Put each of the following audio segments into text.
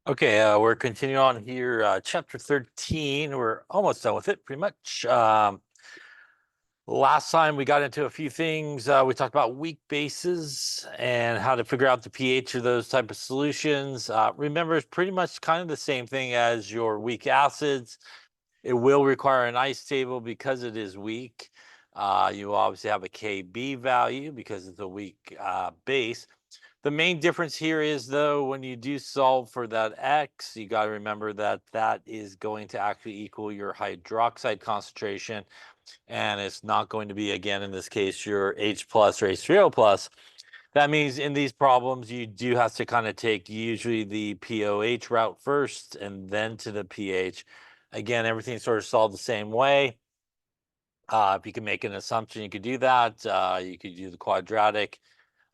Okay, we're continuing on here, chapter 13. We're almost done with it, pretty much. Last time we got into a few things. We talked about weak bases and how to figure out the pH of those type of solutions. Remember, it's pretty much kind of the same thing as your weak acids. It will require an ice table because it is weak. You will obviously have a Kb value because it's a weak base. The main difference here is, though, when you do solve for that X, you got to remember that that is going to actually equal your hydroxide concentration. And it's not going to be, again, in this case, your H plus or H3O plus. That means in these problems, you do have to kind of take usually the POH route first and then to the pH. Again, everything's sort of solved the same way. If you can make an assumption, you could do that. You could do the quadratic.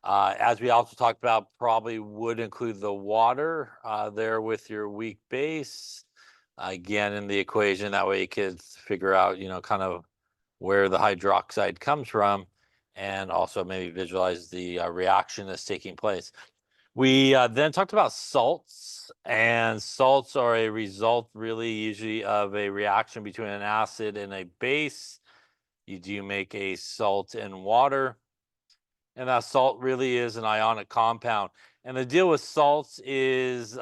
As we also talked about, probably would include the water there with your weak base. Again, in the equation, that way you could figure out, kind of where the hydroxide comes from and also maybe visualize the reaction that's taking place. We then talked about salts, and salts are a result really usually of a reaction between an acid and a base. You do make a salt in water. And that salt really is an ionic compound. And the deal with salts is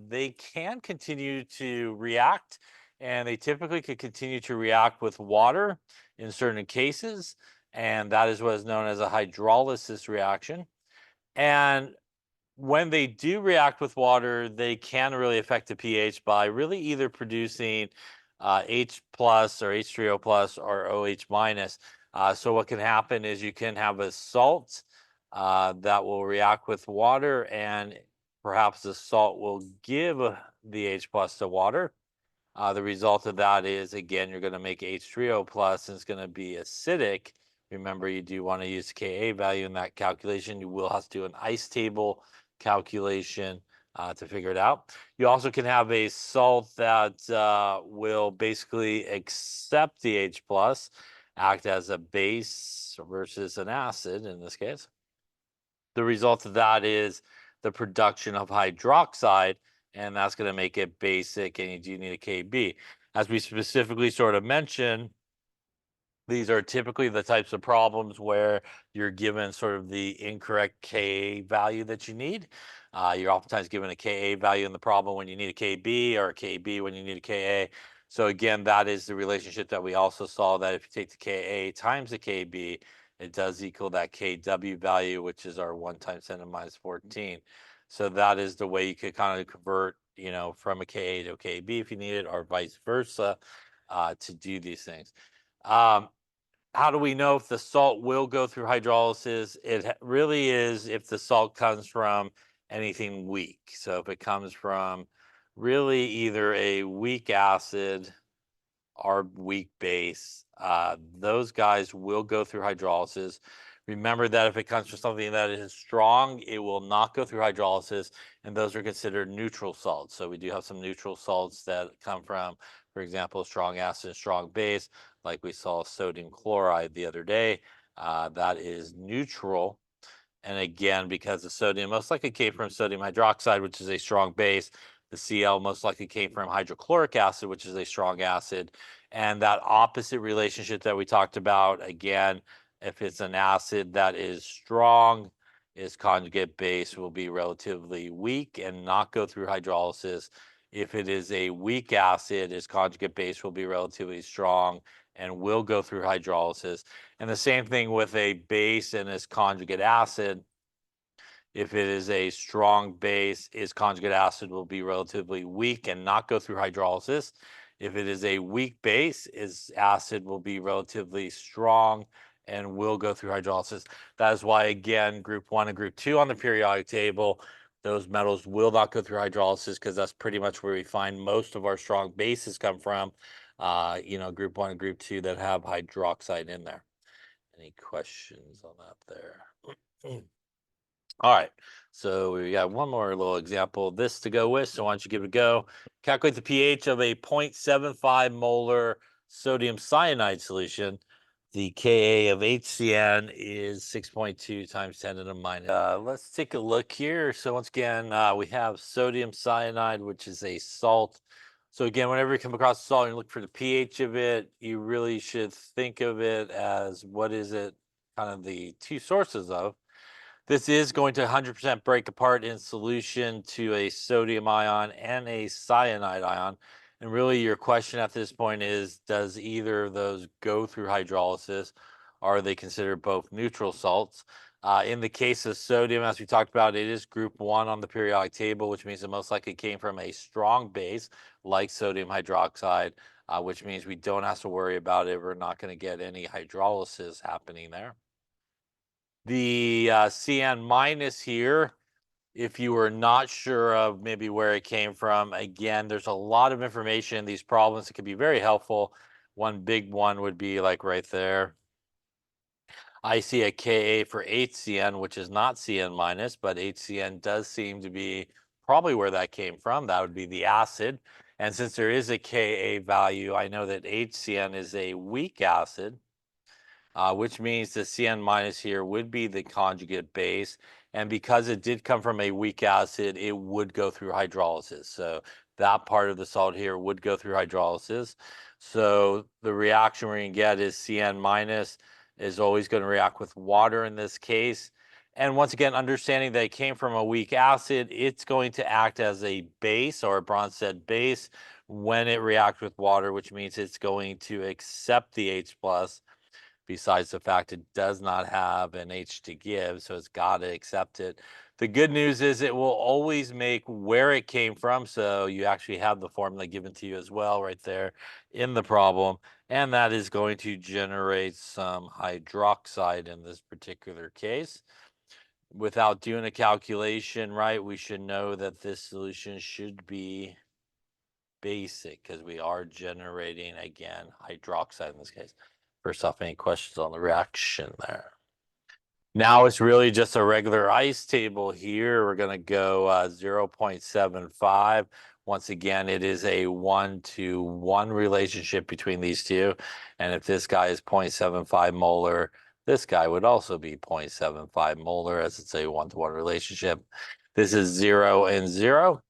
they can continue to react, and they typically could continue to react with water in certain cases. And that is what is known as a hydrolysis reaction. And when they do react with water, they can really affect the pH by really either producing H plus or H3O plus or OH minus. So what can happen is you can have a salt that will react with water, and perhaps the salt will give the H plus to water. The result of that is, again, you're going to make H3O plus, and it's going to be acidic. Remember, you do want to use Ka value in that calculation. You will have to do an ice table calculation to figure it out. You also can have a salt that will basically accept the H plus, act as a base versus an acid in this case. The result of that is the production of hydroxide, and that's going to make it basic, and you do need a Kb. As we specifically sort of mentioned, these are typically the types of problems where you're given sort of the incorrect Ka value that you need. You're oftentimes given a Ka value in the problem when you need a Kb, or a Kb when you need a Ka. So again, that is the relationship that we also saw, that if you take the Ka times the Kb, it does equal that Kw value, which is our 1 times 10 to the minus 14. So that is the way you could kind of convert, from a Ka to a Kb if you need it, or vice versa, to do these things. How do we know if the salt will go through hydrolysis? It really is if the salt comes from anything weak. So if it comes from really either a weak acid or weak base, those guys will go through hydrolysis. Remember that if it comes from something that is strong, it will not go through hydrolysis, and those are considered neutral salts. So we do have some neutral salts that come from, for example, strong acid and strong base, like we saw sodium chloride the other day. That is neutral. And again, because the sodium most likely came from sodium hydroxide, which is a strong base, the Cl most likely came from hydrochloric acid, which is a strong acid. And that opposite relationship that we talked about, again, if it's an acid that is strong, its conjugate base will be relatively weak and not go through hydrolysis. If it is a weak acid, its conjugate base will be relatively strong and will go through hydrolysis. And the same thing with a base and its conjugate acid. If it is a strong base, its conjugate acid will be relatively weak and not go through hydrolysis. If it is a weak base, its acid will be relatively strong and will go through hydrolysis. That is why, again, group 1 and group 2 on the periodic table, those metals will not go through hydrolysis, because that's pretty much where we find most of our strong bases come from. Group 1 and group 2 that have hydroxide in there. Any questions on that there? All right, so we got one more little example of this to go with. So why don't you give it a go? Calculate the pH of a 0.75 molar sodium cyanide solution. The Ka of HCN is 6.2 times 10 to the minus. Let's take a look here. So once again, we have sodium cyanide, which is a salt. So again, whenever you come across salt and you look for the pH of it, you really should think of it as what is it kind of the two sources of. This is going to 100% break apart in solution to a sodium ion and a cyanide ion. And really, your question at this point is, does either of those go through hydrolysis? Or are they considered both neutral salts? In the case of sodium, as we talked about, it is group 1 on the periodic table, which means it most likely came from a strong base like sodium hydroxide, which means we don't have to worry about it. We're not going to get any hydrolysis happening there. The CN minus here, if you were not sure of maybe where it came from, again, there's a lot of information in these problems that can be very helpful. One big one would be like right there. I see a Ka for HCN, which is not CN minus, but HCN does seem to be probably where that came from. That would be the acid. And since there is a Ka value, I know that HCN is a weak acid. Which means the CN minus here would be the conjugate base. And because it did come from a weak acid, it would go through hydrolysis. So that part of the salt here would go through hydrolysis. So the reaction we're going to get is CN minus is always going to react with water in this case. And once again, understanding that it came from a weak acid, it's going to act as a base or a Bronsted base when it reacts with water, which means it's going to accept the H plus, besides the fact it does not have an H to give, so it's got to accept it. The good news is it will always make where it came from, so you actually have the formula given to you as well right there in the problem, and that is going to generate some hydroxide in this particular case. Without doing a calculation, right, we should know that this solution should be basic because we are generating, again, hydroxide in this case. First off, any questions on the reaction there? Now it's really just a regular ice table here. We're going to go 0.75. Once again, it is a 1-to-1 relationship between these two. And if this guy is 0.75 molar, this guy would also be 0.75 molar, as it's a 1-to-1 relationship. This is 0 and 0.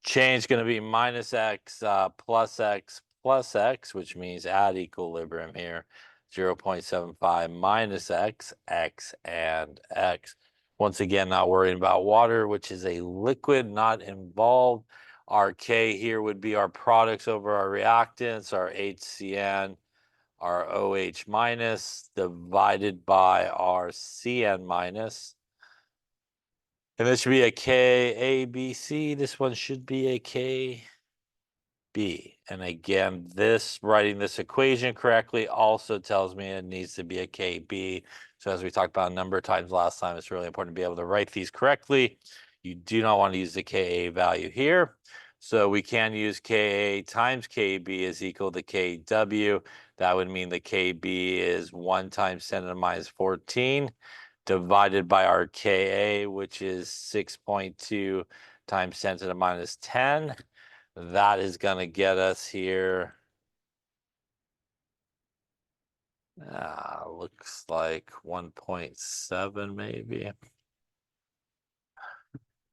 Change going to be minus x plus x plus x, which means at equilibrium here. 0.75 minus x, x, and x. Once again, not worrying about water, which is a liquid not involved. Our K here would be our products over our reactants, our HCN, our OH minus, divided by our CN minus. And this should be a K, A, B, C. This one should be a K, B. And again, writing this equation correctly also tells me it needs to be a KB. So as we talked about a number of times last time, it's really important to be able to write these correctly. You do not want to use the Ka value here. So we can use Ka times Kb is equal to Kw. That would mean the Kb is 1 times 10 to the minus 14 divided by our Ka, which is 6.2 times 10 to the minus 10. That is going to get us here. Looks like 1.7 maybe.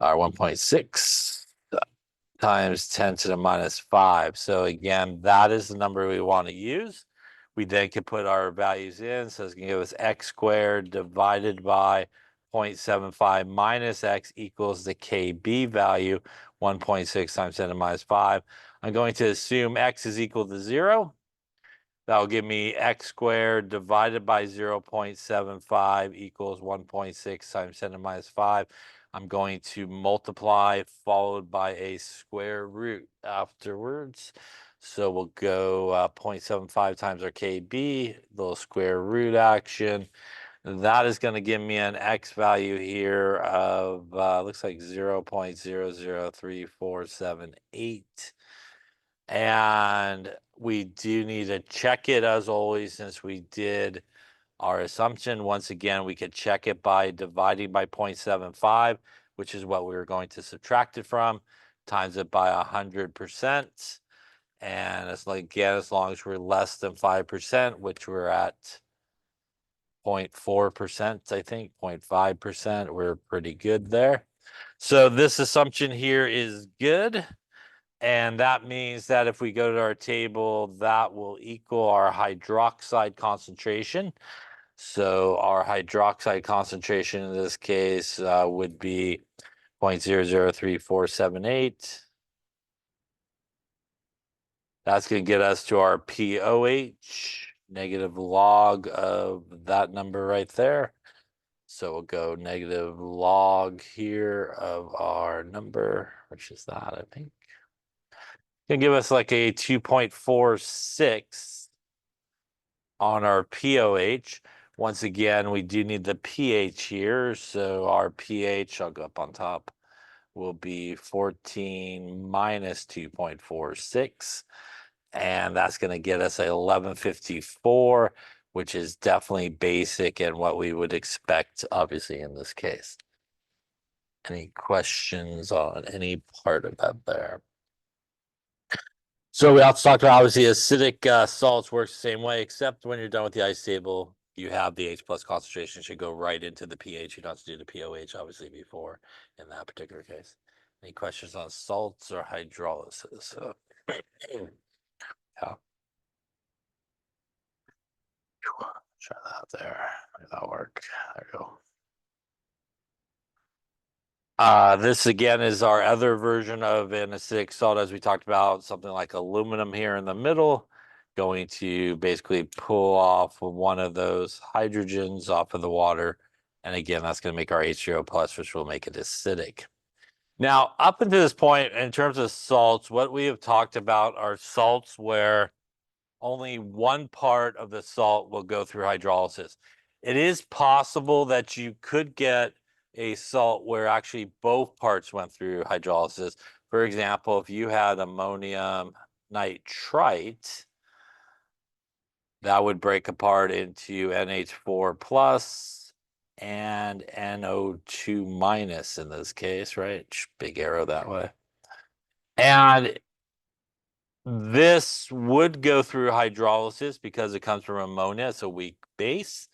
Or 1.6 times 10 to the minus 5. So again, that is the number we want to use. We then can put our values in. So it's going to give us x squared divided by 0.75 minus x equals the KB value, 1.6 times 10 to the minus 5. I'm going to assume x is equal to 0. That will give me x squared divided by 0.75 equals 1.6 times 10 to the minus 5. I'm going to multiply followed by a square root afterwards. So we'll go 0.75 times our KB, little square root action. That is going to give me an x value here of, looks like 0.003478. And we do need to check it as always, since we did our assumption. Once again, we could check it by dividing by 0.75, which is what we were going to subtract it from, times it by 100%. And it's like, again, as long as we're less than 5%, which we're at 0.4%, I think, 0.5%. We're pretty good there. So this assumption here is good. And that means that if we go to our table, that will equal our hydroxide concentration. So our hydroxide concentration in this case would be 0.003478. That's going to get us to our POH, negative log of that number right there. So we'll go negative log here of our number, which is that, I think. Gonna give us like a 2.46 on our POH. Once again, we do need the pH here. So our pH, I'll go up on top, will be 14 minus 2.46. And that's going to get us a 1154, which is definitely basic and what we would expect, obviously, in this case. Any questions on any part of that there? So we also talked about, obviously, acidic salts works the same way, except when you're done with the ice table, you have the H plus concentration should go right into the pH. You don't have to do the POH, obviously, before in that particular case. Any questions on salts or hydrolysis? Yeah. Try that there. That'll work. There you go. This again is our other version of an acidic salt, as we talked about, something like aluminum here in the middle, going to basically pull off one of those hydrogens off of the water. And again, that's going to make our H2O plus, which will make it acidic. Now, up until this point, in terms of salts, what we have talked about are salts where only one part of the salt will go through hydrolysis. It is possible that you could get a salt where actually both parts went through hydrolysis. For example, if you had ammonium nitrite, that would break apart into NH4 plus and NO2 minus in this case, right? Big arrow that way. And this would go through hydrolysis because it comes from ammonia. It's a weak base.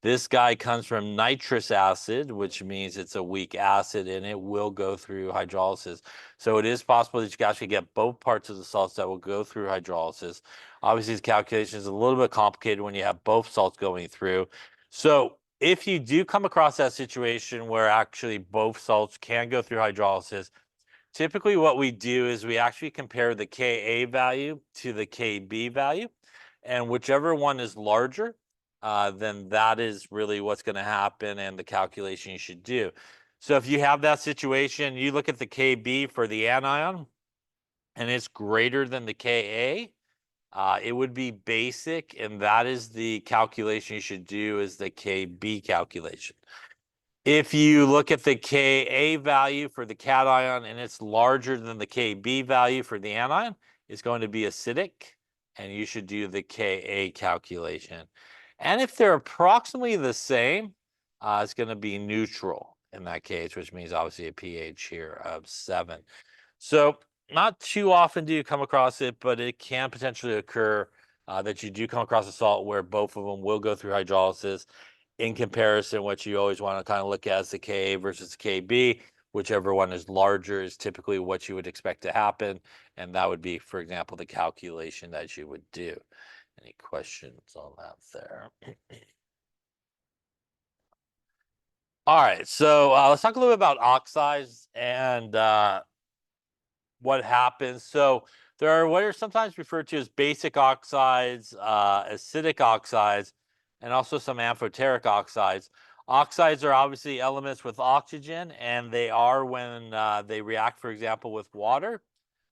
This guy comes from nitrous acid, which means it's a weak acid, and it will go through hydrolysis. So it is possible that you can actually get both parts of the salts that will go through hydrolysis. Obviously, the calculation is a little bit complicated when you have both salts going through. So if you do come across that situation where actually both salts can go through hydrolysis, typically what we do is we actually compare the Ka value to the Kb value, and whichever one is larger, then that is really what's going to happen and the calculation you should do. So if you have that situation, you look at the Kb for the anion, and it's greater than the Ka, it would be basic, and that is the calculation you should do, is the Kb calculation. If you look at the Ka value for the cation and it's larger than the Kb value for the anion, it's going to be acidic, and you should do the Ka calculation. And if they're approximately the same, it's going to be neutral in that case, which means obviously a pH here of 7. So not too often do you come across it, but it can potentially occur that you do come across a salt where both of them will go through hydrolysis. In comparison, what you always want to kind of look at is the Ka versus Kb. Whichever one is larger is typically what you would expect to happen. And that would be, for example, the calculation that you would do. Any questions on that there? All right, so let's talk a little bit about oxides and what happens. So there are what are sometimes referred to as basic oxides, acidic oxides, and also some amphoteric oxides. Oxides are obviously elements with oxygen, and they are when they react, for example, with water,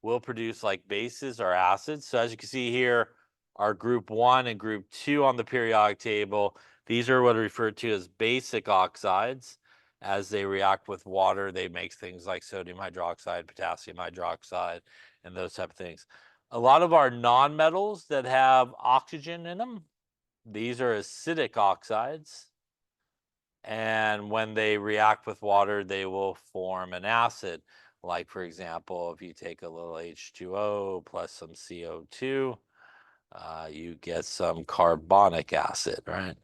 will produce like bases or acids. So as you can see here, our group 1 and group 2 on the periodic table, these are what are referred to as basic oxides. As they react with water, they make things like sodium hydroxide, potassium hydroxide, and those type of things. A lot of our nonmetals that have oxygen in them, these are acidic oxides. And when they react with water, they will form an acid. Like, for example, if you take a little H2O plus some CO2, you get some carbonic acid, right?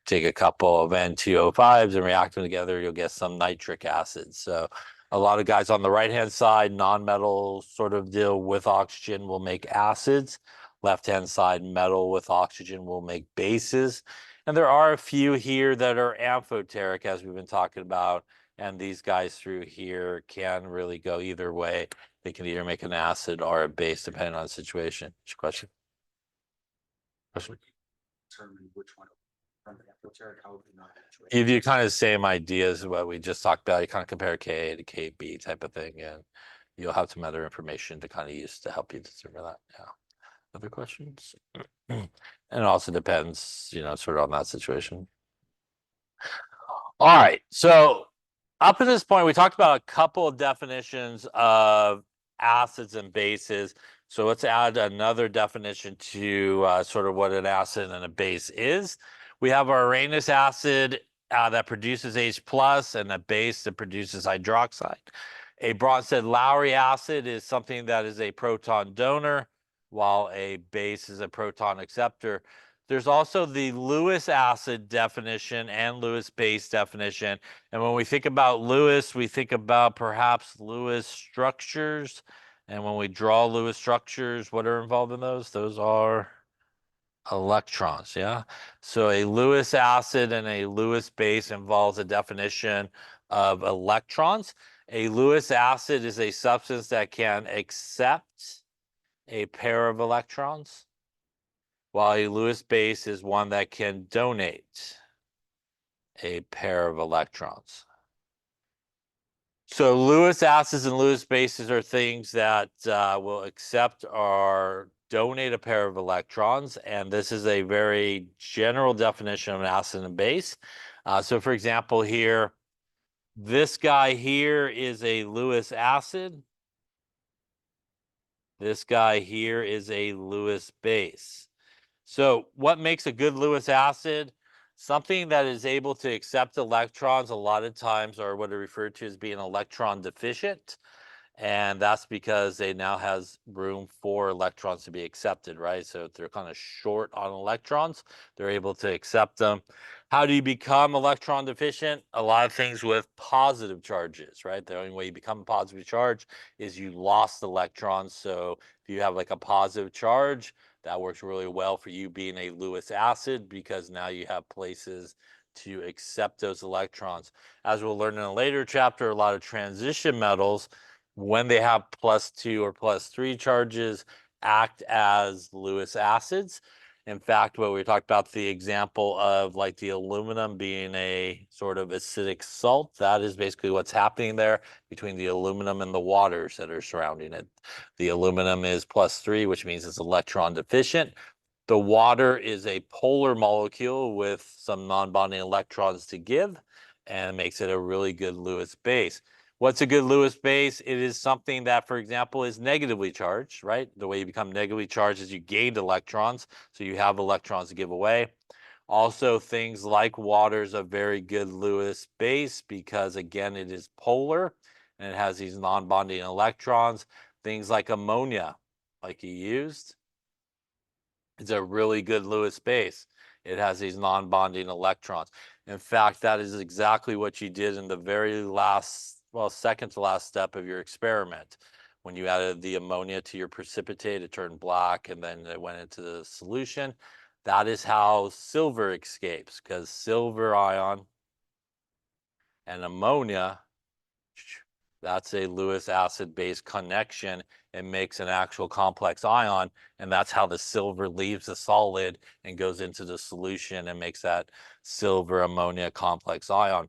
take a couple of N2O5s and react them together, you'll get some nitric acid. So a lot of guys on the right-hand side, non-metal sort of deal with oxygen will make acids. Left-hand side, metal with oxygen will make bases. And there are a few here that are amphoteric, as we've been talking about. And these guys through here can really go either way. They can either make an acid or a base, depending on the situation. What's your question? Determine which one from the amphoteric, how would you not actually? Give you kind of the same ideas of what we just talked about. You kind of compare Ka to Kb type of thing, and you'll have some other information to kind of use to help you determine that. Yeah. Other questions? And it also depends, sort of on that situation. All right. So up to this point, we talked about a couple of definitions of acids and bases. So let's add another definition to sort of what an acid and a base is. We have our Arrhenius acid that produces H plus and a base that produces hydroxide. A Bronsted-Lowry acid is something that is a proton donor, while a base is a proton acceptor. There's also the Lewis acid definition and Lewis base definition. And when we think about Lewis, we think about perhaps Lewis structures. And when we draw Lewis structures, what are involved in those? Those are electrons, yeah? So a Lewis acid and a Lewis base involves a definition of electrons. A Lewis acid is a substance that can accept a pair of electrons, while a Lewis base is one that can donate a pair of electrons. So Lewis acids and Lewis bases are things that will accept or donate a pair of electrons, and this is a very general definition of an acid and base. So for example here, this guy here is a Lewis acid. This guy here is a Lewis base. So what makes a good Lewis acid? Something that is able to accept electrons a lot of times are what are referred to as being electron deficient. And that's because they now has room for electrons to be accepted, right? So if they're kind of short on electrons, they're able to accept them. How do you become electron deficient? A lot of things with positive charges, right? The only way you become a positive charge is you lost electrons. So if you have like a positive charge, that works really well for you being a Lewis acid because now you have places to accept those electrons. As we'll learn in a later chapter, a lot of transition metals, when they have +2 or +3 charges, act as Lewis acids. In fact, what we talked about, the example of like the aluminum being a sort of acidic salt, that is basically what's happening there between the aluminum and the waters that are surrounding it. The aluminum is +3, which means it's electron deficient. The water is a polar molecule with some non-bonding electrons to give, and makes it a really good Lewis base. What's a good Lewis base? It is something that, for example, is negatively charged, right? The way you become negatively charged is you gained electrons, so you have electrons to give away. Also, things like water is a very good Lewis base because, again, it is polar and it has these non-bonding electrons. Things like ammonia, like you used, it's a really good Lewis base. It has these non-bonding electrons. In fact, that is exactly what you did in the very last, well, second to last step of your experiment. When you added the ammonia to your precipitate, it turned black and then it went into the solution. That is how silver escapes, because silver ion and ammonia, that's a Lewis acid base connection and makes an actual complex ion. And that's how the silver leaves the solid and goes into the solution and makes that silver ammonia complex ion.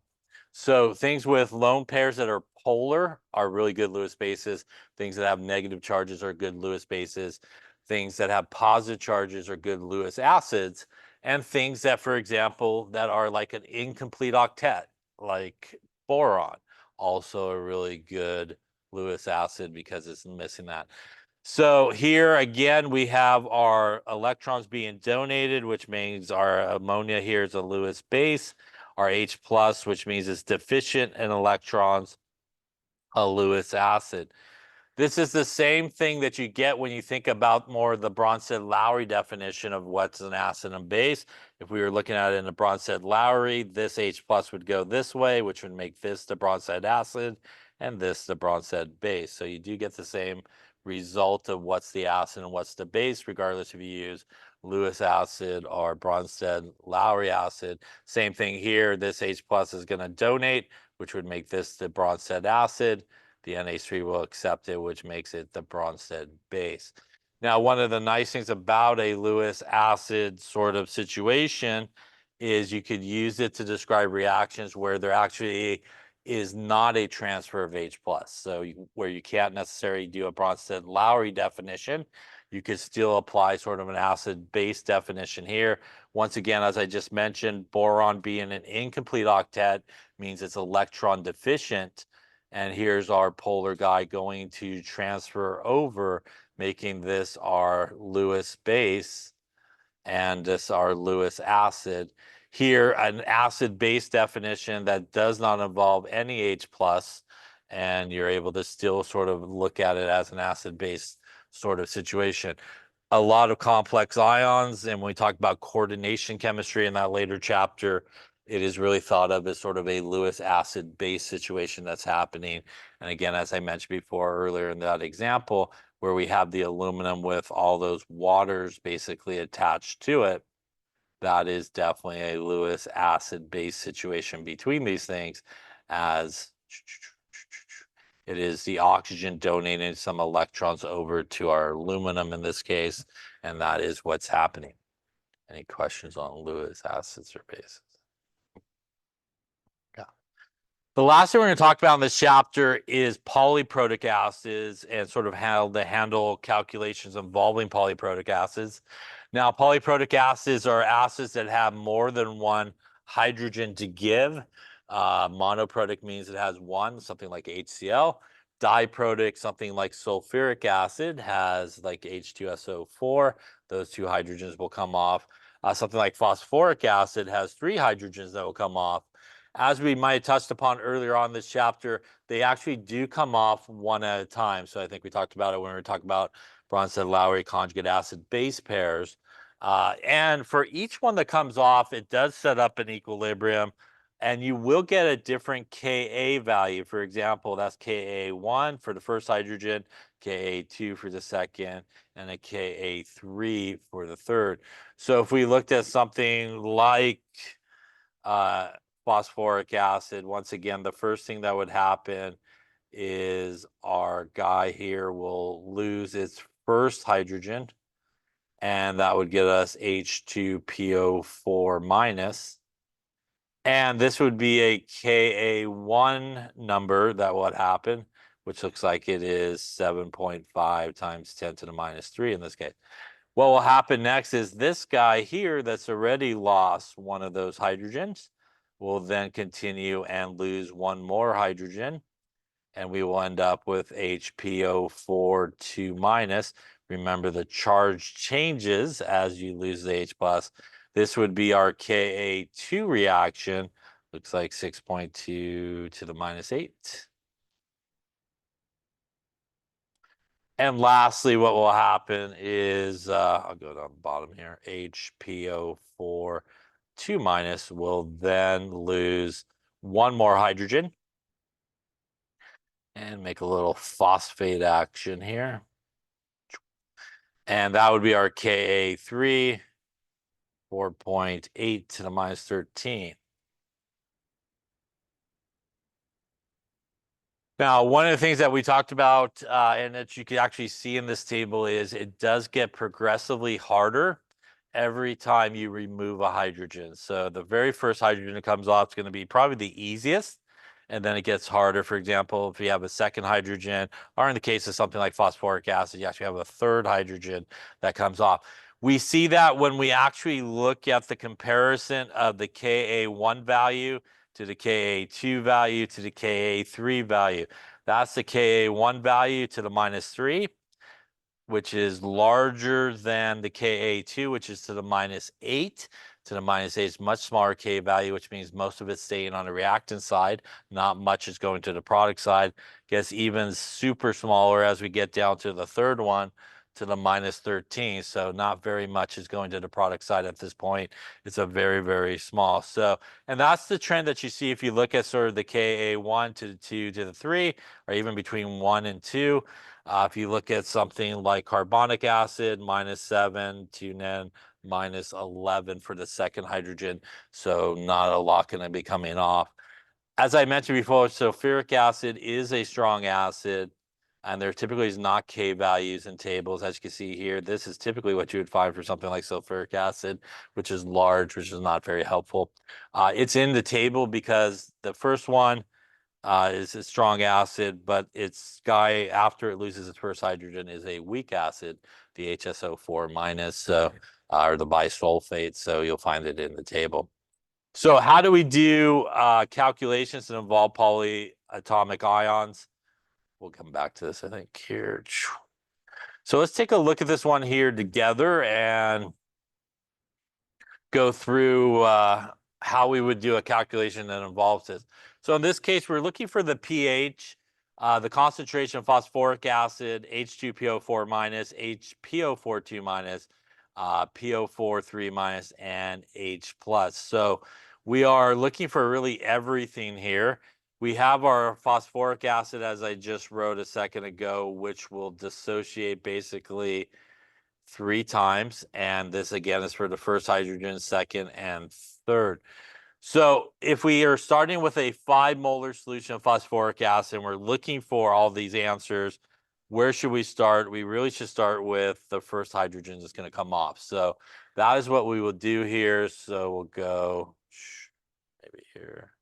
So things with lone pairs that are polar are really good Lewis bases. Things that have negative charges are good Lewis bases. Things that have positive charges are good Lewis acids. And things that, for example, that are like an incomplete octet, like boron, also a really good Lewis acid because it's missing that. So here again, we have our electrons being donated, which means our ammonia here is a Lewis base. Our H plus, which means it's deficient in electrons, a Lewis acid. This is the same thing that you get when you think about more the Bronsted-Lowry definition of what's an acid and base. If we were looking at it in the Bronsted-Lowry, this H plus would go this way, which would make this the Bronsted acid and this the Bronsted base. So you do get the same result of what's the acid and what's the base, regardless if you use Lewis acid or Bronsted-Lowry acid. Same thing here. This H plus is going to donate, which would make this the Bronsted acid. The NH3 will accept it, which makes it the Bronsted base. Now, one of the nice things about a Lewis acid sort of situation is you could use it to describe reactions where there actually is not a transfer of H plus. So where you can't necessarily do a Bronsted-Lowry definition, you could still apply sort of an acid-base definition here. Once again, as I just mentioned, boron being an incomplete octet means it's electron deficient. And here's our polar guy going to transfer over, making this our Lewis base and this our Lewis acid. Here, an acid-base definition that does not involve any H plus, and you're able to still sort of look at it as an acid-base sort of situation. A lot of complex ions, and when we talk about coordination chemistry in that later chapter, it is really thought of as sort of a Lewis acid base situation that's happening. And again, as I mentioned before earlier in that example, where we have the aluminum with all those waters basically attached to it, that is definitely a Lewis acid base situation between these things, as it is the oxygen donating some electrons over to our aluminum in this case, and that is what's happening. Any questions on Lewis acids or bases? The last thing we're going to talk about in this chapter is polyprotic acids and sort of how to handle calculations involving polyprotic acids. Now, polyprotic acids are acids that have more than one hydrogen to give. Monoprotic means it has one, something like HCl. Diprotic, something like sulfuric acid, has like H2SO4. Those two hydrogens will come off. Something like phosphoric acid has three hydrogens that will come off. As we might have touched upon earlier on this chapter, they actually do come off one at a time. So I think we talked about it when we were talking about Bronsted-Lowry conjugate acid base pairs. And for each one that comes off, it does set up an equilibrium, and you will get a different Ka value. For example, that's Ka1 for the first hydrogen, Ka2 for the second, and a Ka3 for the third. So if we looked at something like phosphoric acid, once again, the first thing that would happen is our guy here will lose its first hydrogen, and that would get us H2PO4 minus. And this would be a Ka1 number that would happen, which looks like it is 7.5 times 10 to the minus 3 in this case. What will happen next is this guy here that's already lost one of those hydrogens will then continue and lose one more hydrogen, and we will end up with HPO4 2 minus. Remember, the charge changes as you lose the H plus. This would be our Ka2 reaction. Looks like 6.2 to the minus 8. And lastly, what will happen is, I'll go down the bottom here, HPO4 2 minus will then lose one more hydrogen and make a little phosphate action here. And that would be our Ka3, 4.8 to the minus 13. Now, one of the things that we talked about and that you can actually see in this table is it does get progressively harder every time you remove a hydrogen. So the very first hydrogen that comes off is going to be probably the easiest, and then it gets harder. For example, if you have a second hydrogen, or in the case of something like phosphoric acid, you actually have a third hydrogen that comes off. We see that when we actually look at the comparison of the Ka1 value to the Ka2 value to the Ka3 value. That's the Ka1 value to the minus 3, which is larger than the Ka2, which is to the minus 8. to the minus 8 is much smaller K value, which means most of it's staying on the reactant side. Not much is going to the product side. Gets even super smaller as we get down to the third one, to the minus 13. So not very much is going to the product side at this point. It's a very, very small. So, and that's the trend that you see if you look at sort of the Ka1 to the 2 to the 3, or even between 1 and 2. If you look at something like carbonic acid, -7 to then -11 for the second hydrogen. So not a lot going to be coming off. As I mentioned before, sulfuric acid is a strong acid, and there typically is not K values in tables. As you can see here, this is typically what you would find for something like sulfuric acid, which is large, which is not very helpful. It's in the table because the first one is a strong acid, but its guy, after it loses its first hydrogen, is a weak acid, the HSO4 minus, so, or the bisulfate. So you'll find it in the table. So how do we do calculations that involve polyatomic ions? We'll come back to this, I think, here. So let's take a look at this one here together and go through how we would do a calculation that involves this. So in this case, we're looking for the pH, the concentration of phosphoric acid, H2PO4 minus, HPO42 minus, PO43 minus, and H plus. So we are looking for really everything here. We have our phosphoric acid, as I just wrote a second ago, which will dissociate basically 3 times. And this again is for the first hydrogen, second, and third. So if we are starting with a 5 molar solution of phosphoric acid and we're looking for all these answers, where should we start? We really should start with the first hydrogen that's going to come off. So that is what we will do here. So we'll go maybe here,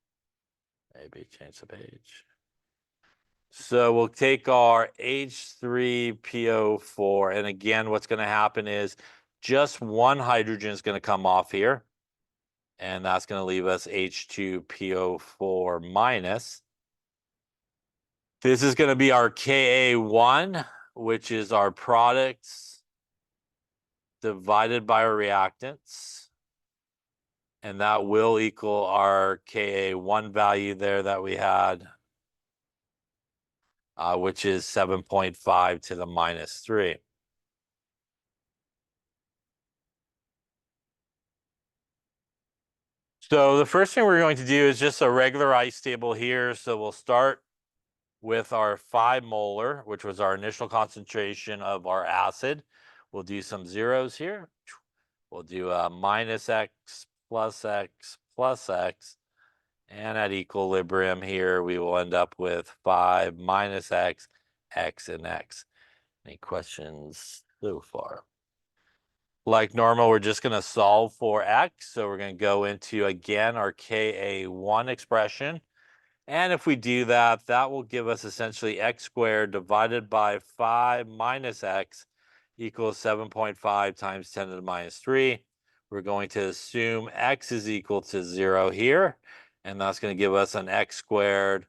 maybe change the page. So we'll take our H3PO4, and again, what's going to happen is just one hydrogen is going to come off here, and that's going to leave us H2PO4 minus. This is going to be our Ka1, which is our products divided by our reactants, and that will equal our Ka1 value there that we had, which is 7.5 to the minus 3. So the first thing we're going to do is just a regular ice table here. So we'll start with our 5 molar, which was our initial concentration of our acid. We'll do some zeros here. We'll do minus X plus X plus X. And at equilibrium here, we will end up with 5 minus X, X, and X. Any questions so far? Like normal, we're just going to solve for X. So we're going to go into, again, our Ka1 expression. And if we do that, that will give us essentially X squared divided by 5 minus X equals 7.5 times 10 to the minus 3. We're going to assume X is equal to 0 here. And that's going to give us an X squared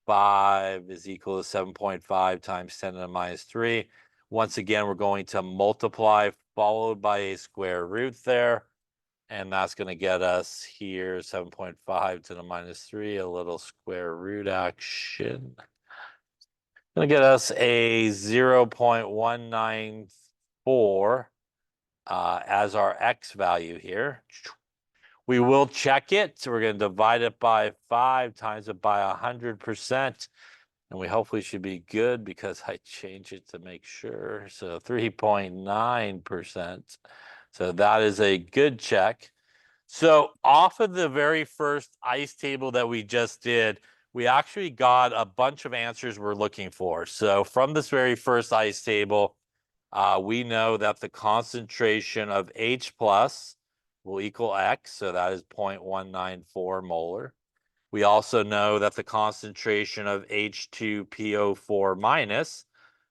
5 is equal to 7.5 times 10 to the minus 3. Once again, we're going to multiply followed by a square root there. And that's going to get us here 7.5 to the minus 3, a little square root action. Going to get us a 0.194 as our X value here. We will check it. So we're going to divide it by 5, times it by 100%. And we hopefully should be good because I changed it to make sure. So 3.9%. So that is a good check. So off of the very first ice table that we just did, we actually got a bunch of answers we're looking for. So from this very first ice table, we know that the concentration of H plus will equal X, so that is 0.194 molar. We also know that the concentration of H2PO4 minus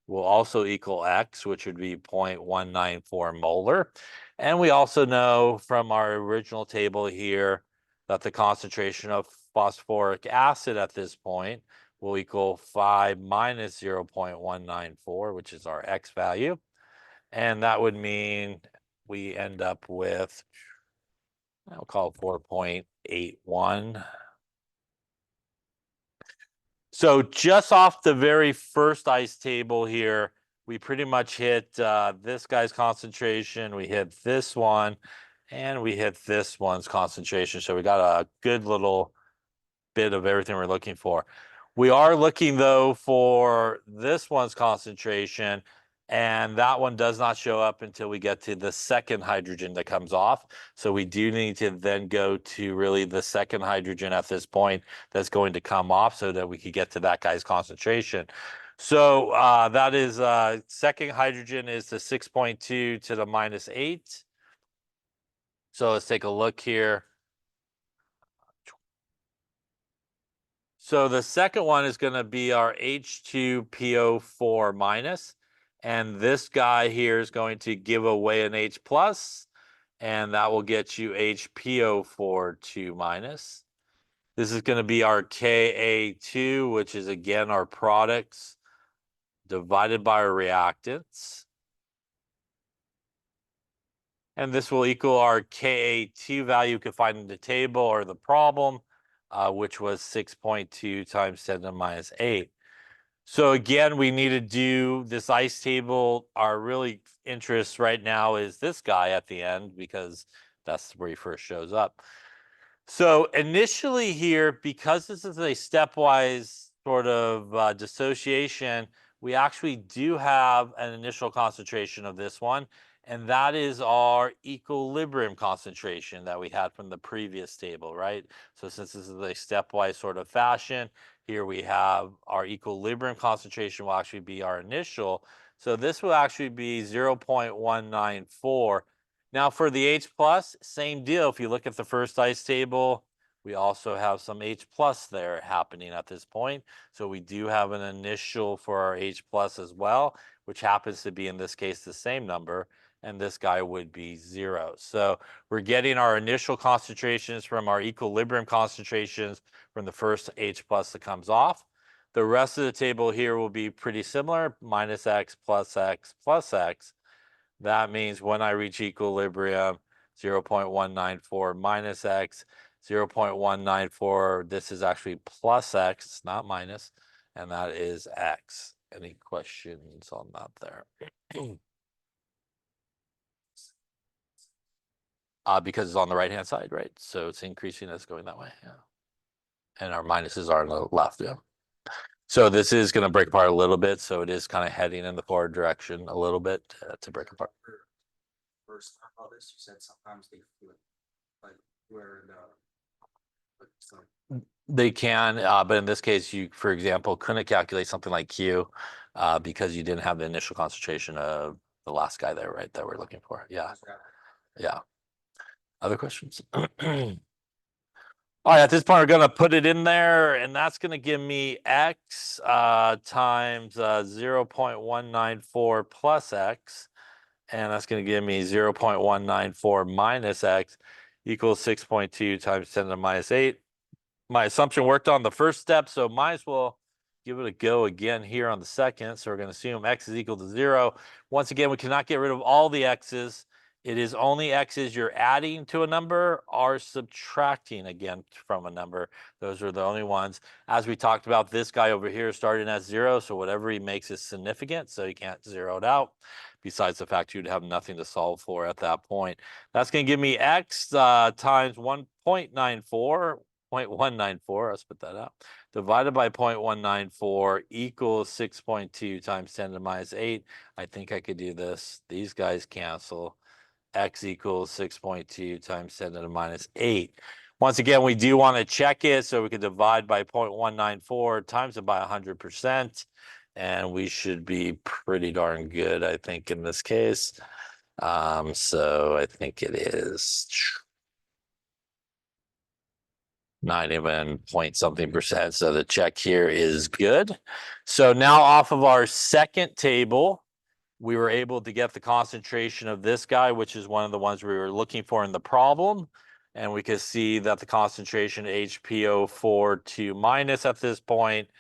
will also equal X, which would be 0.194 molar. And we also know from our original table here that the concentration of phosphoric acid at this point will equal 5 minus 0.194, which is our X value. And that would mean we end up with I'll call it 4.81. So just off the very first ice table here, we pretty much hit this guy's concentration, we hit this one, and we hit this one's concentration. So we got a good little bit of everything we're looking for. We are looking though for this one's concentration, and that one does not show up until we get to the second hydrogen that comes off. So we do need to then go to really the second hydrogen at this point that's going to come off so that we could get to that guy's concentration. So that is second hydrogen is the 6.2 to the -8. So let's take a look here. So the second one is going to be our H2PO4 minus, and this guy here is going to give away an H plus, and that will get you HPO4 2 minus. This is going to be our Ka2, which is again our products divided by our reactants. And this will equal our Ka2 value you can find in the table or the problem, which was 6.2 times 10 to the -8. So again, we need to do this ice table. Our really interest right now is this guy at the end because that's where he first shows up. So initially here, because this is a stepwise sort of dissociation, we actually do have an initial concentration of this one, and that is our equilibrium concentration that we had from the previous table, right? So since this is a stepwise sort of fashion, here we have our equilibrium concentration will actually be our initial. So this will actually be 0.194. Now for the H plus, same deal. If you look at the first ice table, we also have some H plus there happening at this point. So we do have an initial for our H plus as well, which happens to be in this case the same number, and this guy would be 0. So we're getting our initial concentrations from our equilibrium concentrations from the first H plus that comes off. The rest of the table here will be pretty similar, minus X plus X plus X. That means when I reach equilibrium, 0.194 minus X, 0.194, this is actually plus X, it's not minus, and that is X. Any questions on that there? Because it's on the right-hand side, right? So it's increasing as going that way, yeah. And our minuses are on the left, yeah. So this is going to break apart a little bit, so it is kind of heading in the forward direction a little bit to break apart. First time about this, you said sometimes they flip, like where They can, but in this case, you, for example, couldn't calculate something like Q because you didn't have the initial concentration of the last guy there, right? That we're looking for. Yeah. Yeah. Other questions? All right, at this point, we're going to put it in there, and that's going to give me X times 0.194 plus X, and that's going to give me 0.194 minus X equals 6.2 times 10 to the -8. My assumption worked on the first step, so might as well give it a go again here on the second. So we're going to assume X is equal to 0. Once again, we cannot get rid of all the X's. It is only X's you're adding to a number or subtracting again from a number. Those are the only ones. As we talked about, this guy over here starting at 0, so whatever he makes is significant, so you can't zero it out, besides the fact you'd have nothing to solve for at that point. That's going to give me X times 1.94, 0.194, let's put that out, divided by 0.194 equals 6.2 times 10 to the -8. I think I could do this. These guys cancel. X equals 6.2 times 10 to the -8. Once again, we do want to check it, so we can divide by 0.194 times it by 100%, and we should be pretty darn good, I think, in this case. So I think it is not even point something percent. So the check here is good. So now off of our second table, we were able to get the concentration of this guy, which is one of the ones we were looking for in the problem. And we could see that the concentration HPO4 2 minus at this point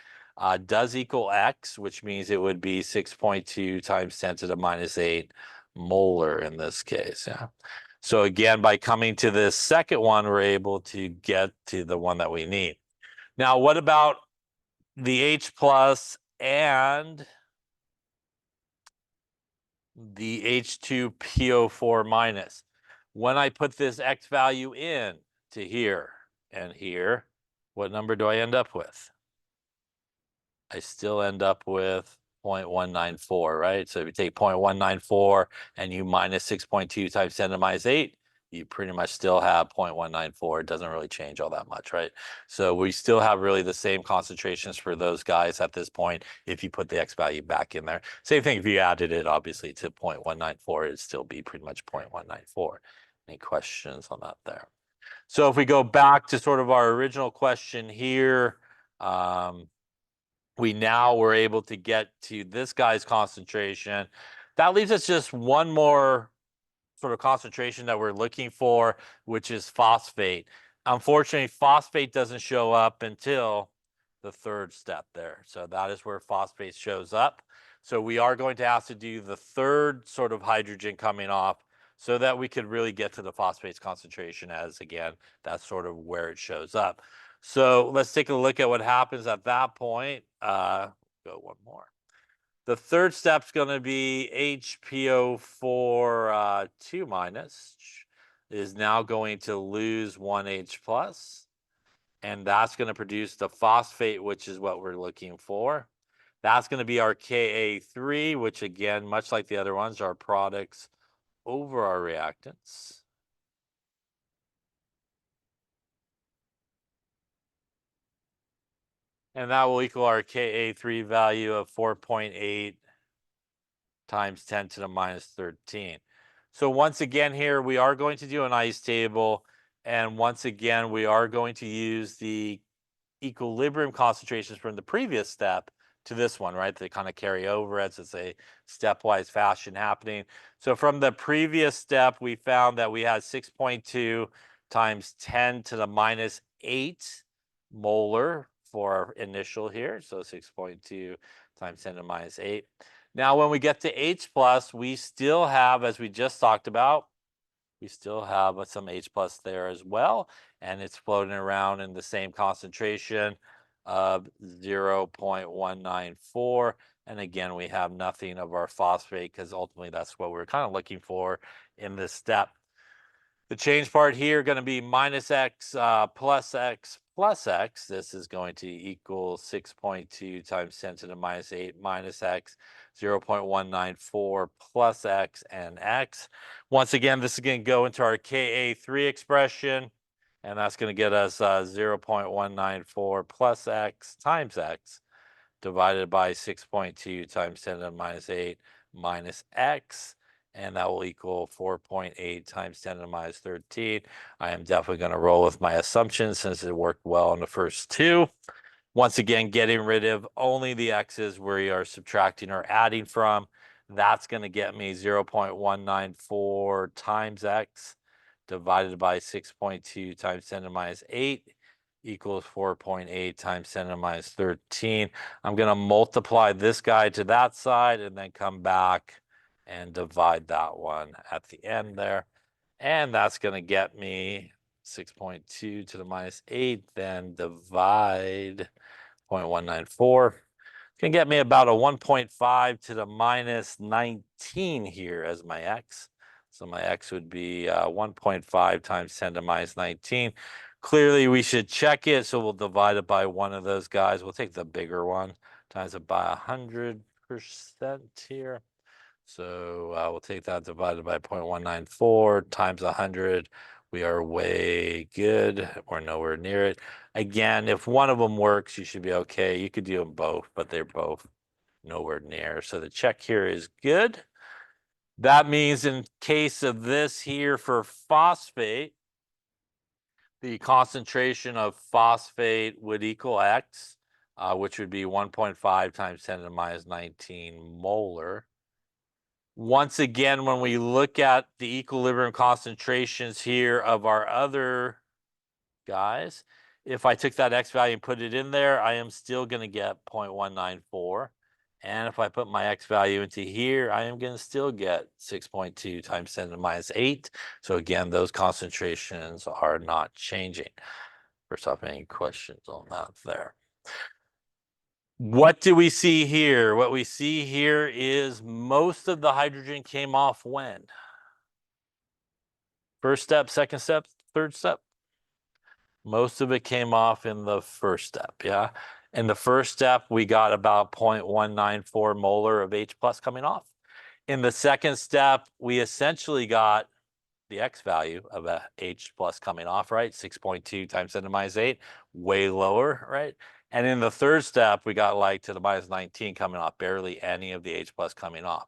does equal X, which means it would be 6.2 times 10 to the -8 molar in this case. Yeah. So again, by coming to this second one, we're able to get to the one that we need. Now, what about the H plus and the H2PO4 minus? When I put this X value in to here and here, what number do I end up with? I still end up with 0.194, right? So if you take 0.194 and you minus 6.2 times 10 to the minus 8, you pretty much still have 0.194. It doesn't really change all that much, right? So we still have really the same concentrations for those guys at this point if you put the X value back in there. Same thing if you added it, obviously, to 0.194, it'd still be pretty much 0.194. Any questions on that there? So if we go back to sort of our original question here, we now were able to get to this guy's concentration. That leaves us just one more sort of concentration that we're looking for, which is phosphate. Unfortunately, phosphate doesn't show up until the third step there. So that is where phosphate shows up. So we are going to have to do the third sort of hydrogen coming off so that we could really get to the phosphate's concentration, as again, that's sort of where it shows up. So let's take a look at what happens at that point. Go one more. The third step is going to be HPO4 2 minus is now going to lose 1H plus, and that's going to produce the phosphate, which is what we're looking for. That's going to be our Ka3, which again, much like the other ones, are products over our reactants. And that will equal our Ka3 value of 4.8 times 10 to the minus 13. So once again here, we are going to do an ice table. And once again, we are going to use the equilibrium concentrations from the previous step to this one, right? They kind of carry over as it's a stepwise fashion happening. So from the previous step, we found that we had 6.2 times 10 to the minus 8 molar for our initial here. So 6.2 times 10 to the minus 8. Now, when we get to H plus, we still have, as we just talked about, we still have some H plus there as well, and it's floating around in the same concentration of 0.194. And again, we have nothing of our phosphate because ultimately that's what we're kind of looking for in this step. The change part here going to be minus x plus x plus x. This is going to equal 6.2 times 10 to the minus 8 minus x, 0.194 plus x and x. Once again, this is going to go into our Ka3 expression, and that's going to get us 0.194 plus x times x divided by 6.2 times 10 to the minus 8 minus x. And that will equal 4.8 times 10 to the minus 13. I am definitely going to roll with my assumptions since it worked well on the first two. Once again, getting rid of only the x's where you are subtracting or adding from. That's going to get me 0.194 times x divided by 6.2 times 10 to the minus 8 equals 4.8 times 10 to the minus 13. I'm going to multiply this guy to that side and then come back and divide that one at the end there. And that's going to get me 6.2 to the minus 8, then divide 0.194. It's going to get me about a 1.5 to the minus 19 here as my x. So my x would be 1.5 times 10 to the minus 19. Clearly, we should check it, so we'll divide it by one of those guys. We'll take the bigger one, times it by 100% here. So we'll take that divided by 0.194 times 100. We are way good. We're nowhere near it. Again, if one of them works, you should be okay. You could do them both, but they're both nowhere near. So the check here is good. That means in case of this here for phosphate, the concentration of phosphate would equal X, which would be 1.5 times 10 to the minus 19 molar. Once again, when we look at the equilibrium concentrations here of our other guys, if I took that X value and put it in there, I am still going to get 0.194. And if I put my X value into here, I am going to still get 6.2 times 10 to the minus 8. So again, those concentrations are not changing. First off, any questions on that there? What do we see here? What we see here is most of the hydrogen came off when? First step, second step, third step? Most of it came off in the first step, yeah? In the first step, we got about 0.194 molar of H plus coming off. In the second step, we essentially got the X value of a H plus coming off, right? 6.2 times 10 to the minus 8, way lower, right? And in the third step, we got like to the minus 19 coming off, barely any of the H plus coming off.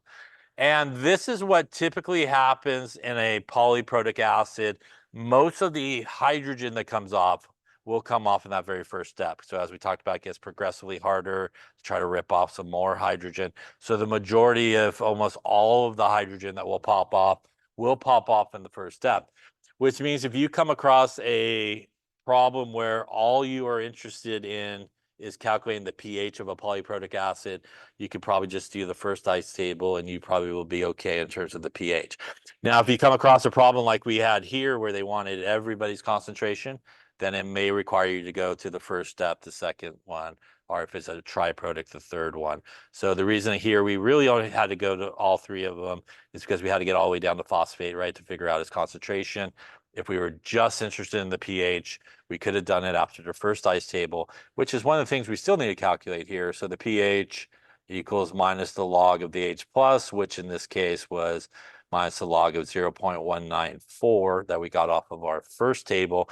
And this is what typically happens in a polyprotic acid. Most of the hydrogen that comes off will come off in that very first step. So as we talked about, it gets progressively harder to try to rip off some more hydrogen. So the majority of almost all of the hydrogen that will pop off in the first step, which means if you come across a problem where all you are interested in is calculating the pH of a polyprotic acid, you could probably just do the first ice table and you probably will be okay in terms of the pH. Now, if you come across a problem like we had here where they wanted everybody's concentration, then it may require you to go to the first step, the second one, or if it's a triprotic, the third one. So the reason here we really only had to go to all three of them is because we had to get all the way down to phosphate, right, to figure out its concentration. If we were just interested in the pH, we could have done it after the first ice table, which is one of the things we still need to calculate here. So the pH equals minus the log of the H plus, which in this case was minus the log of 0.194 that we got off of our first table,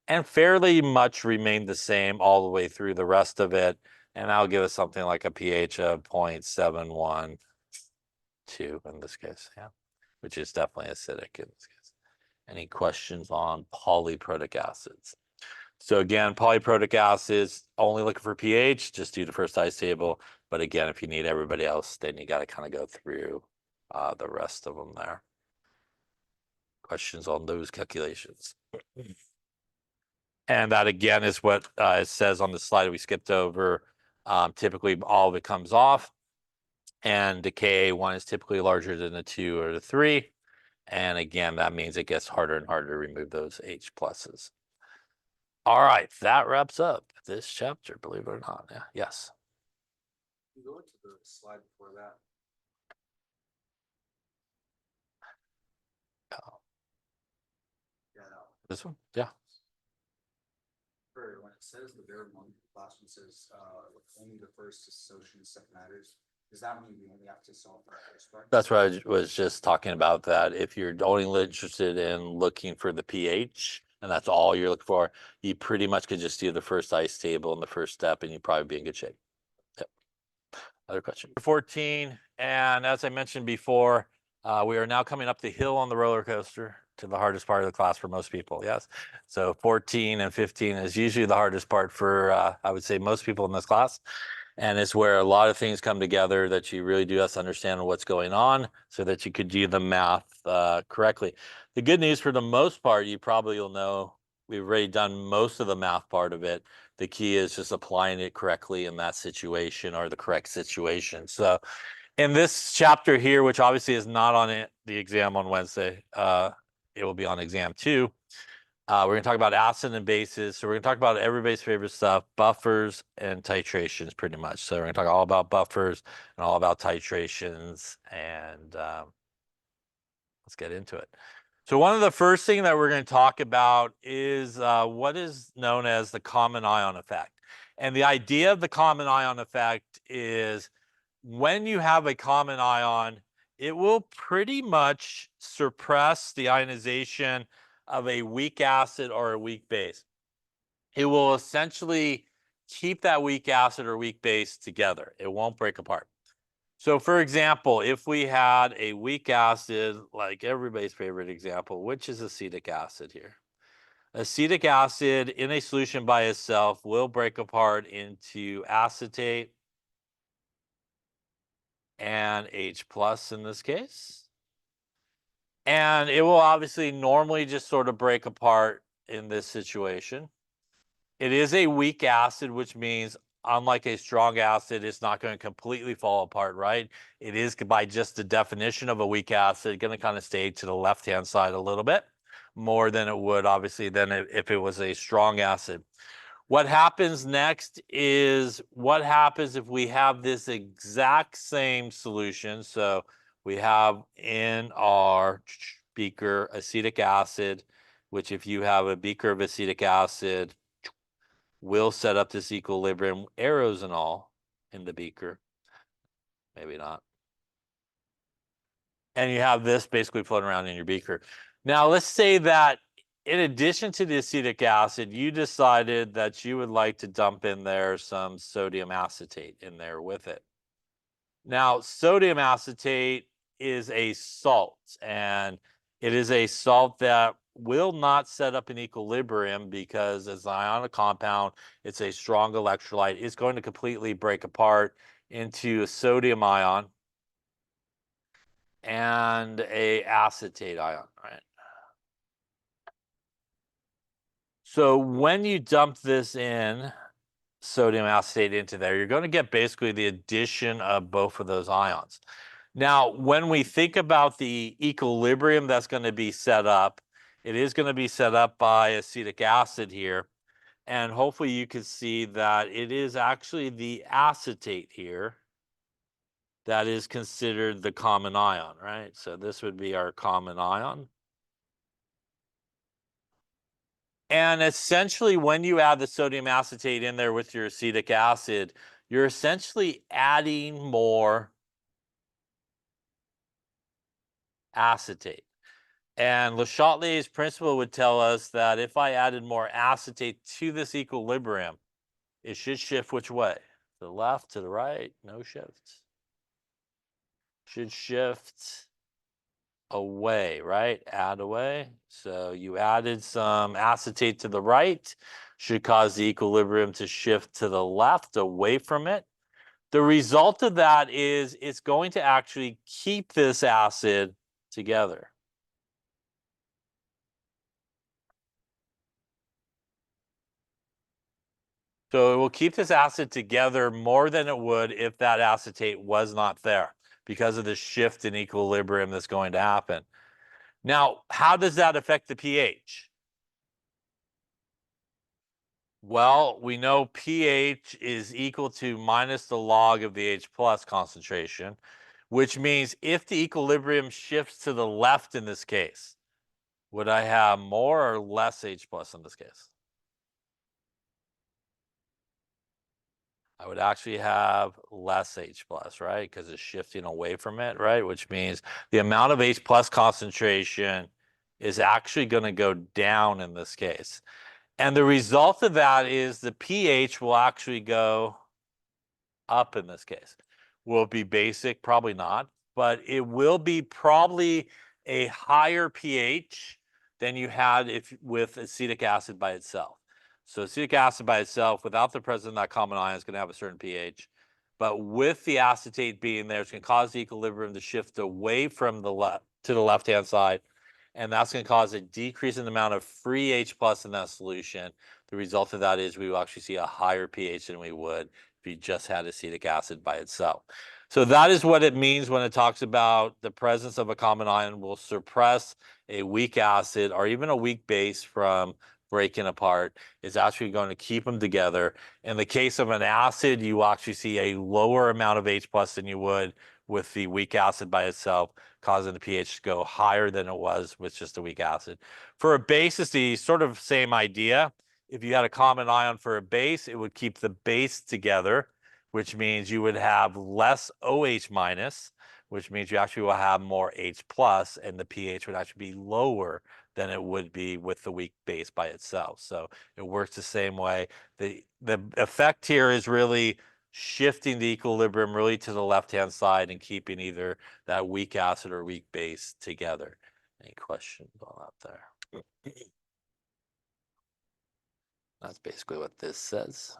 and fairly much remained the same all the way through the rest of it. And that'll give us something like a pH of 0.712 in this case, yeah, which is definitely acidic in this case. Any questions on polyprotic acids? So again, polyprotic acids, only looking for pH, just do the first ice table. But again, if you need everybody else, then you got to kind of go through the rest of them there. Questions on those calculations? And that again is what it says on the slide we skipped over. Typically, all of it comes off. And the Ka1 is typically larger than the 2 or the 3. And again, that means it gets harder and harder to remove those H pluses. All right, that wraps up this chapter, believe it or not. Yeah, yes. You go to the slide before that. Yeah, no. This one? Yeah. For when it says the bare one, the last one says only the first dissociation step matters. Does that mean we only have to solve the first part? That's what I was just talking about, that if you're only interested in looking for the pH and that's all you're looking for, you pretty much could just do the first ice table in the first step and you'd probably be in good shape. Yep. Other question? 14, and as I mentioned before, we are now coming up the hill on the roller coaster to the hardest part of the class for most people, yes? So 14 and 15 is usually the hardest part for, I would say, most people in this class. And it's where a lot of things come together that you really do have to understand what's going on so that you could do the math correctly. The good news, for the most part, you probably will know we've already done most of the math part of it. The key is just applying it correctly in that situation or the correct situation. So in this chapter here, which obviously is not on the exam on Wednesday, it will be on exam 2. We're going to talk about acid and bases. So we're going to talk about everybody's favorite stuff, buffers and titrations, pretty much. So we're going to talk all about buffers and all about titrations, and let's get into it. So one of the first thing that we're going to talk about is what is known as the common ion effect. And the idea of the common ion effect is when you have a common ion, it will pretty much suppress the ionization of a weak acid or a weak base. It will essentially keep that weak acid or weak base together. It won't break apart. So for example, if we had a weak acid, like everybody's favorite example, which is acetic acid here. Acetic acid in a solution by itself will break apart into acetate and H plus in this case. And it will obviously normally just sort of break apart in this situation. It is a weak acid, which means unlike a strong acid, it's not going to completely fall apart, right? It is, by just the definition of a weak acid, going to kind of stay to the left-hand side a little bit more than it would, obviously, than if it was a strong acid. What happens next is what happens if we have this exact same solution. So we have in our beaker acetic acid, which if you have a beaker of acetic acid, will set up this equilibrium, arrows and all, in the beaker. Maybe not. And you have this basically floating around in your beaker. Now, let's say that in addition to the acetic acid, you decided that you would like to dump in there some sodium acetate in there with it. Now, sodium acetate is a salt, and it is a salt that will not set up an equilibrium because as an ionic compound, it's a strong electrolyte. It's going to completely break apart into a sodium ion and a acetate ion, right? So when you dump this in, sodium acetate into there, you're going to get basically the addition of both of those ions. Now, when we think about the equilibrium that's going to be set up, it is going to be set up by acetic acid here. And hopefully you can see that it is actually the acetate here that is considered the common ion, right? So this would be our common ion. And essentially, when you add the sodium acetate in there with your acetic acid, you're essentially adding more acetate. And Le Chatelier's principle would tell us that if I added more acetate to this equilibrium, it should shift which way? To the left, to the right? No shift. Should shift away, right? Add away. So you added some acetate to the right, should cause the equilibrium to shift to the left, away from it. The result of that is it's going to actually keep this acid together. So it will keep this acid together more than it would if that acetate was not there because of the shift in equilibrium that's going to happen. Now, how does that affect the pH? Well, we know pH is equal to minus the log of the H plus concentration, which means if the equilibrium shifts to the left in this case, would I have more or less H plus in this case? I would actually have less H plus, right? Because it's shifting away from it, right? Which means the amount of H plus concentration is actually going to go down in this case. And the result of that is the pH will actually go up in this case. Will it be basic? Probably not, but it will be probably a higher pH than you had if with acetic acid by itself. So acetic acid by itself, without the presence of that common ion, is going to have a certain pH. But with the acetate being there, it's going to cause the equilibrium to shift away from the left to the left-hand side. And that's going to cause a decrease in the amount of free H plus in that solution. The result of that is we will actually see a higher pH than we would if you just had acetic acid by itself. So that is what it means when it talks about the presence of a common ion will suppress a weak acid or even a weak base from breaking apart. It's actually going to keep them together. In the case of an acid, you actually see a lower amount of H plus than you would with the weak acid by itself, causing the pH to go higher than it was with just a weak acid. For a base, it's the sort of same idea. If you had a common ion for a base, it would keep the base together, which means you would have less OH minus, which means you actually will have more H plus, and the pH would actually be lower than it would be with the weak base by itself. So it works the same way. The effect here is really shifting the equilibrium really to the left-hand side and keeping either that weak acid or weak base together. Any questions on that there? That's basically what this says.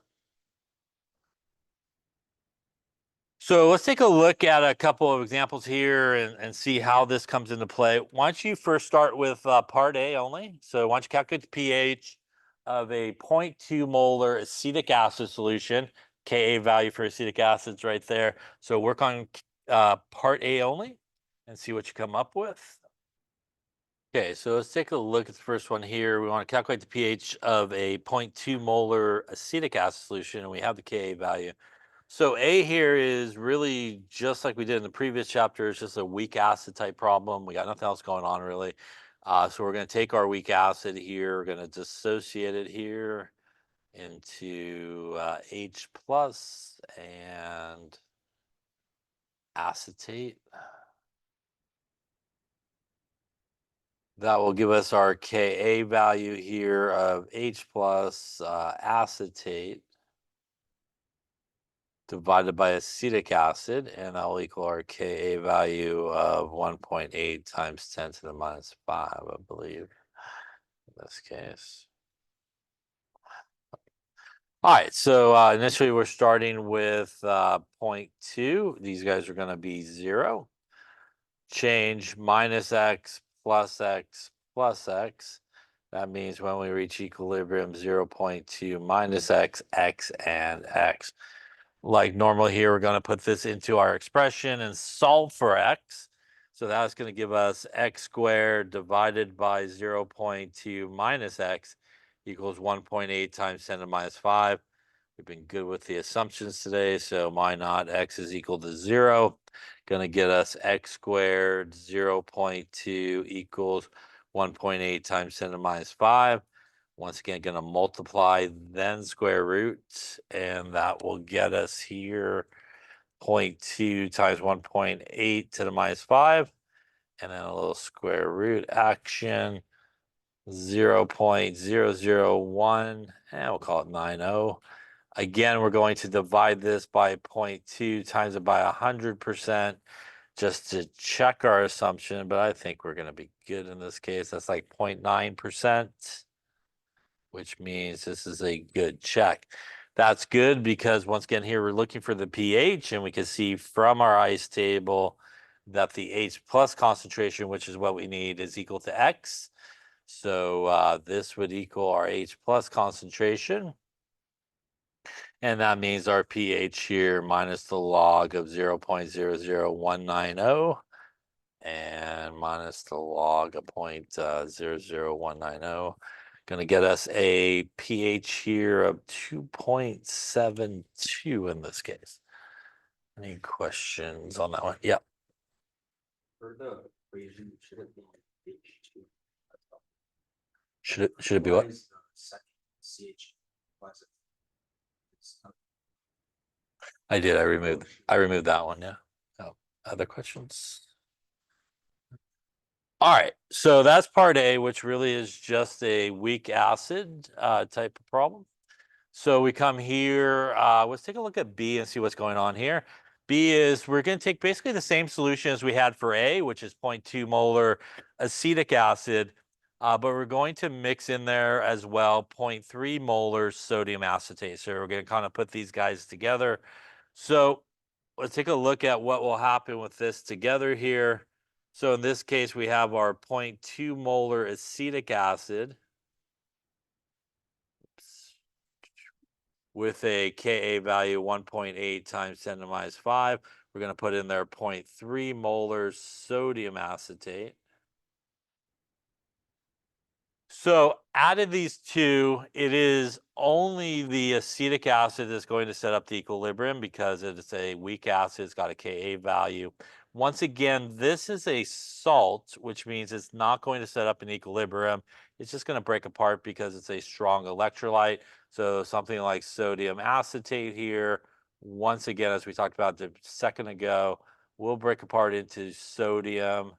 So let's take a look at a couple of examples here and see how this comes into play. Why don't you first start with part A only? So why don't you calculate the pH of a 0.2 molar acetic acid solution. Ka value for acetic acid's right there. So work on part A only and see what you come up with. Okay, so let's take a look at the first one here. We want to calculate the pH of a 0.2 molar acetic acid solution, and we have the Ka value. So A here is really just like we did in the previous chapter. It's just a weak acid type problem. We got nothing else going on really. So we're going to take our weak acid here. We're going to dissociate it here into H plus and acetate. That will give us our Ka value here of H plus acetate divided by acetic acid, and that will equal our Ka value of 1.8 times 10 to the minus 5, I believe, in this case. All right, so initially we're starting with 0.2. These guys are going to be 0. Change minus x plus x plus x. That means when we reach equilibrium, 0.2 minus x, x, and x. Like normal here, we're going to put this into our expression and solve for x. So that's going to give us x squared divided by 0.2 minus x equals 1.8 times 10 to the minus 5. We've been good with the assumptions today, so why not? X is equal to 0. Going to get us x squared 0.2 equals 1.8 times 10 to the minus 5. Once again, going to multiply, then square root, and that will get us here 0.2 times 1.8 to the minus 5, and then a little square root action, 0.001, and we'll call it 90. Again, we're going to divide this by 0.2, times it by 100%, just to check our assumption, but I think we're going to be good in this case. That's like 0.9%. Which means this is a good check. That's good because once again here we're looking for the pH, and we can see from our ice table that the H plus concentration, which is what we need, is equal to X. So this would equal our H plus concentration. And that means our pH here minus the log of 0.00190 and minus the log of 0.00190. Going to get us a pH here of 2.72 in this case. Any questions on that one? Yeah. For the equation, should it be H2? Should it be what? Why is the second CH? Why is it? I did. I removed that one. Yeah. Oh, other questions? All right. So that's part A, which really is just a weak acid type of problem. So we come here, let's take a look at B and see what's going on here. B is we're going to take basically the same solution as we had for A, which is 0.2 molar acetic acid, but we're going to mix in there as well 0.3 molar sodium acetate. So we're going to kind of put these guys together. So let's take a look at what will happen with this together here. So in this case, we have our 0.2 molar acetic acid. Oops. With a Ka value 1.8 times 10 to the minus 5. We're going to put in there 0.3 molar sodium acetate. So out of these two, it is only the acetic acid that's going to set up the equilibrium because it's a weak acid. It's got a Ka value. Once again, this is a salt, which means it's not going to set up an equilibrium. It's just going to break apart because it's a strong electrolyte. So something like sodium acetate here, once again, as we talked about a second ago, will break apart into sodium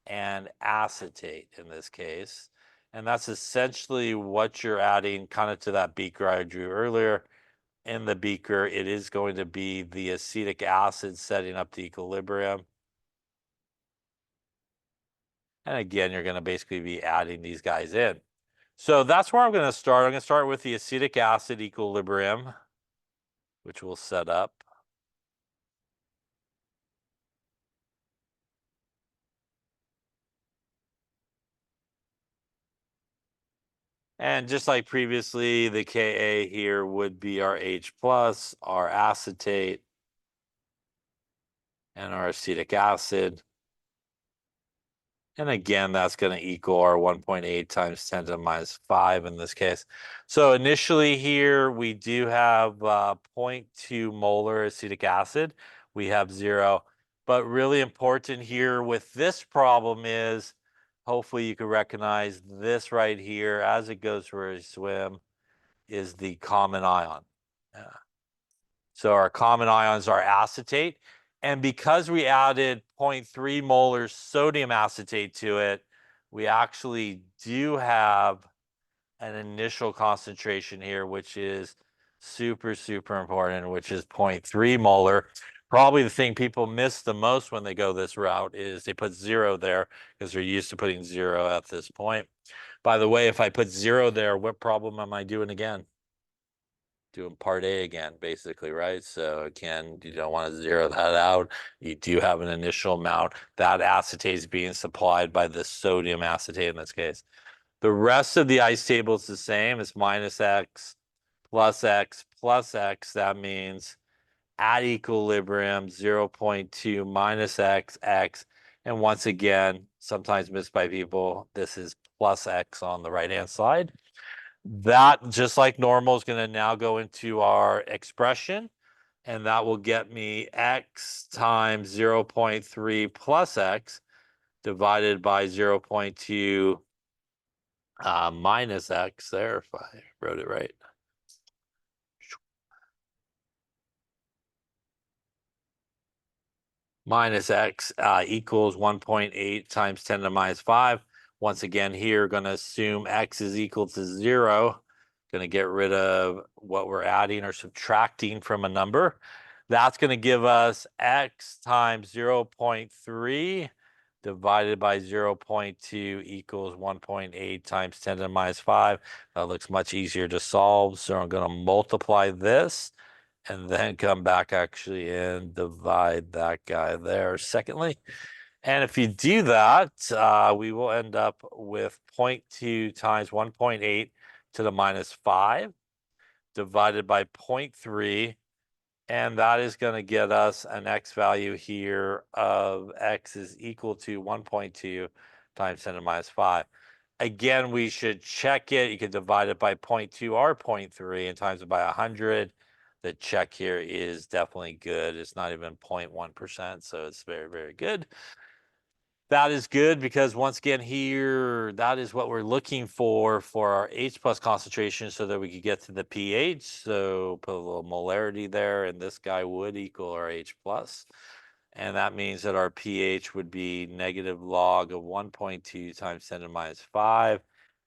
and acetate in this case. And that's essentially what you're adding kind of to that beaker I drew earlier. In the beaker, it is going to be the acetic acid setting up the equilibrium. And again, you're going to basically be adding these guys in. So that's where I'm going to start. I'm going to start with the acetic acid equilibrium, which we'll set up. And just like previously, the Ka here would be our H plus, our acetate, and our acetic acid. And again, that's going to equal our 1.8 times 10 to the minus 5 in this case. So initially here, we do have 0.2 molar acetic acid. We have 0. But really important here with this problem is, hopefully you can recognize this right here as it goes for a swim, is the common ion. So our common ions are acetate. And because we added 0.3 molar sodium acetate to it, we actually do have an initial concentration here, which is super, super important, which is 0.3 molar. Probably the thing people miss the most when they go this route is they put 0 there because they're used to putting 0 at this point. By the way, if I put 0 there, what problem am I doing again? Doing part A again, basically, right? So again, you don't want to zero that out. You do have an initial amount. That acetate is being supplied by the sodium acetate in this case. The rest of the ice table is the same. It's minus X plus X plus X. That means at equilibrium, 0.2 minus X, X. And once again, sometimes missed by people, this is plus X on the right-hand side. That, just like normal, is going to now go into our expression, and that will get me X times 0.3 plus X divided by 0.2 minus X there, if I wrote it right. Minus X equals 1.8 times 10 to the minus 5. Once again, here, going to assume X is equal to 0. Going to get rid of what we're adding or subtracting from a number. That's going to give us X times 0.3 divided by 0.2 equals 1.8 times 10 to the minus 5. That looks much easier to solve. So I'm going to multiply this and then come back actually and divide that guy there secondly. And if you do that, we will end up with 0.2 times 1.8 to the minus 5 divided by 0.3. And that is going to get us an X value here of X is equal to 1.2 times 10 to the minus 5. Again, we should check it. You can divide it by 0.2 or 0.3 and times it by 100. The check here is definitely good. It's not even 0.1%, so it's very, very good. That is good because once again here, that is what we're looking for our H plus concentration so that we could get to the pH. So put a little molarity there, and this guy would equal our H plus. And that means that our pH would be negative log of 1.2 times 10 to the minus 5.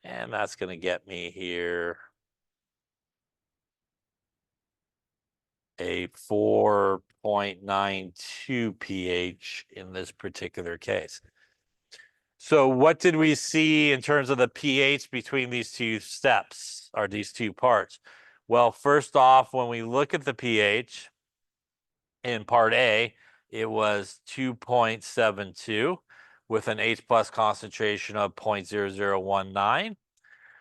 And that's going to get me here a 4.92 pH in this particular case. So what did we see in terms of the pH between these two steps or these two parts? Well, first off, when we look at the pH in part A, it was 2.72 with an H plus concentration of 0.0019.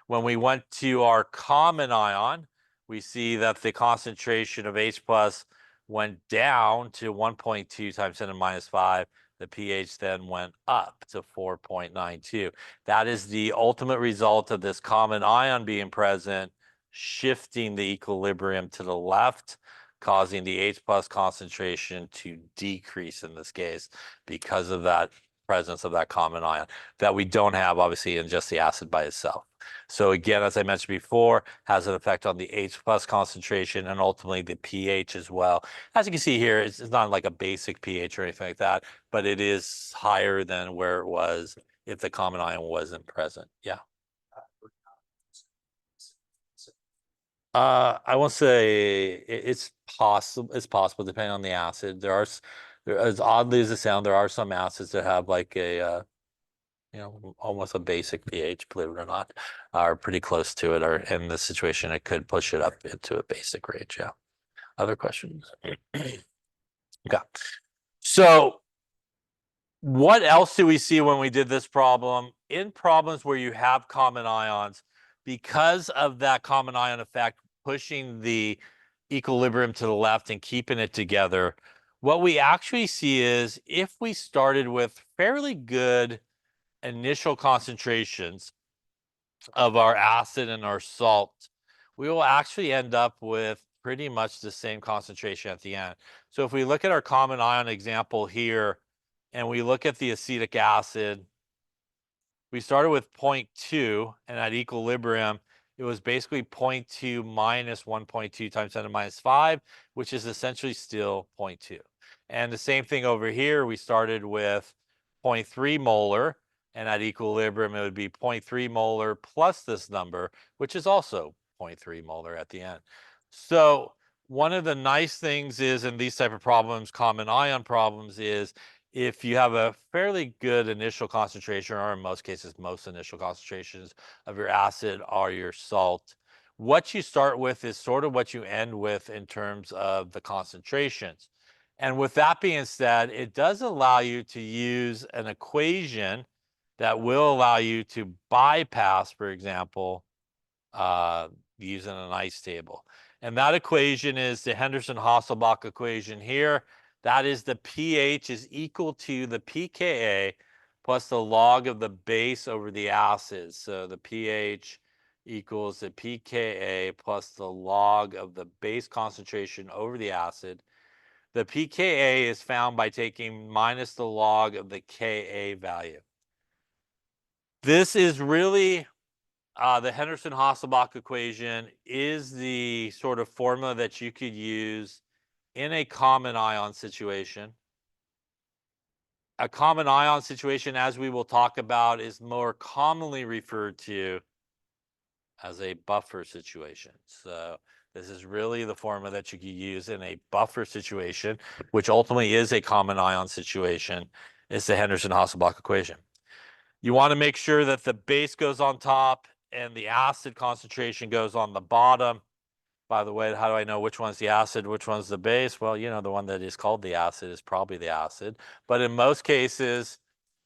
When we went to our common ion, we see that the concentration of H plus went down to 1.2 times 10 to the minus 5. The pH then went up to 4.92. That is the ultimate result of this common ion being present, shifting the equilibrium to the left, causing the H plus concentration to decrease in this case because of that presence of that common ion that we don't have obviously in just the acid by itself. So again, as I mentioned before, has an effect on the H plus concentration and ultimately the pH as well. As you can see here, it's not like a basic pH or anything like that, but it is higher than where it was if the common ion wasn't present. Yeah. I won't say it's possible. It's possible depending on the acid. There, as oddly as it sounds, there are some acids that have like a almost a basic pH, believe it or not, are pretty close to it, or in this situation, it could push it up into a basic range. Yeah. Other questions? Okay. So what else do we see when we did this problem? In problems where you have common ions, because of that common ion effect pushing the equilibrium to the left and keeping it together, what we actually see is if we started with fairly good initial concentrations of our acid and our salt, we will actually end up with pretty much the same concentration at the end. So if we look at our common ion example here, and we look at the acetic acid, we started with 0.2, and at equilibrium, it was basically 0.2 minus 1.2 times 10 to minus 5, which is essentially still 0.2. And the same thing over here, we started with 0.3 molar, and at equilibrium, it would be 0.3 molar plus this number, which is also 0.3 molar at the end. So one of the nice things is in these type of problems, common ion problems, is if you have a fairly good initial concentration, or in most cases, most initial concentrations of your acid are your salt, what you start with is sort of what you end with in terms of the concentrations. And with that being said, it does allow you to use an equation that will allow you to bypass, for example, using an ice table. And that equation is the Henderson Hasselbalch equation here. That is the pH is equal to the pKa plus the log of the base over the acid. So the pH equals the pKa plus the log of the base concentration over the acid. The pKa is found by taking minus the log of the Ka value. This is really the Henderson Hasselbalch equation is the sort of formula that you could use in a common ion situation. A common ion situation, as we will talk about, is more commonly referred to as a buffer situation. So this is really the formula that you could use in a buffer situation, which ultimately is a common ion situation. It's the Henderson Hasselbalch equation. You want to make sure that the base goes on top and the acid concentration goes on the bottom. By the way, how do I know which one's the acid, which one's the base? Well, the one that is called the acid is probably the acid. But in most cases,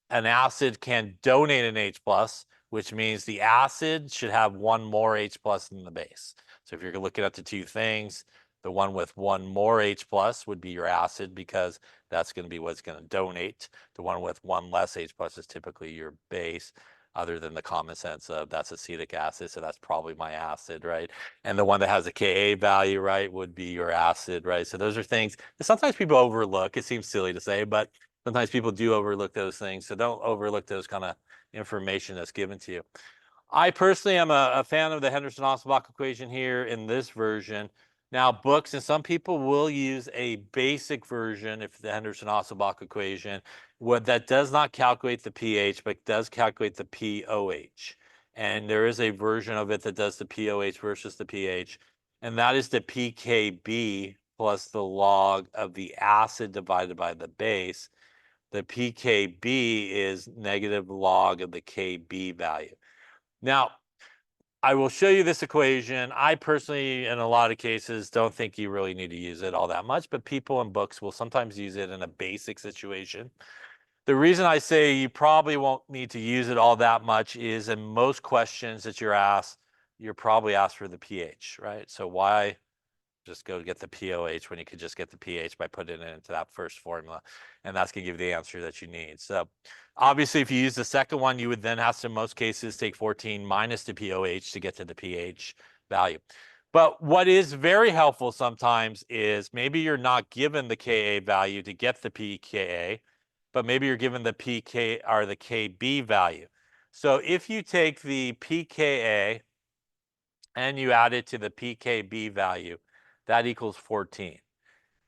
an acid can donate an H plus, which means the acid should have one more H plus than the base. So if you're looking at the two things, the one with one more H plus would be your acid because that's going to be what's going to donate. The one with one less H plus is typically your base, other than the common sense of that's acetic acid, so that's probably my acid, right? And the one that has a Ka value, right, would be your acid, right? So those are things that sometimes people overlook. It seems silly to say, but sometimes people do overlook those things. So don't overlook those kind of information that's given to you. I personally am a fan of the Henderson Hasselbalch equation here in this version. Now, books, and some people will use a basic version if the Henderson Hasselbalch equation, that does not calculate the pH, but does calculate the pOH. And there is a version of it that does the pOH versus the pH, and that is the pKb plus the log of the acid divided by the base. The pKb is negative log of the Kb value. Now, I will show you this equation. I personally, in a lot of cases, don't think you really need to use it all that much, but people in books will sometimes use it in a basic situation. The reason I say you probably won't need to use it all that much is in most questions that you're asked, you're probably asked for the pH, right? So why just go get the pOH when you could just get the pH by putting it into that first formula, and that's going to give you the answer that you need. So obviously, if you use the second one, you would then have to, in most cases, take 14 minus the pOH to get to the pH value. But what is very helpful sometimes is maybe you're not given the Ka value to get the pKa, but maybe you're given the pK or the Kb value. So if you take the pKa and you add it to the pKb value, that equals 14.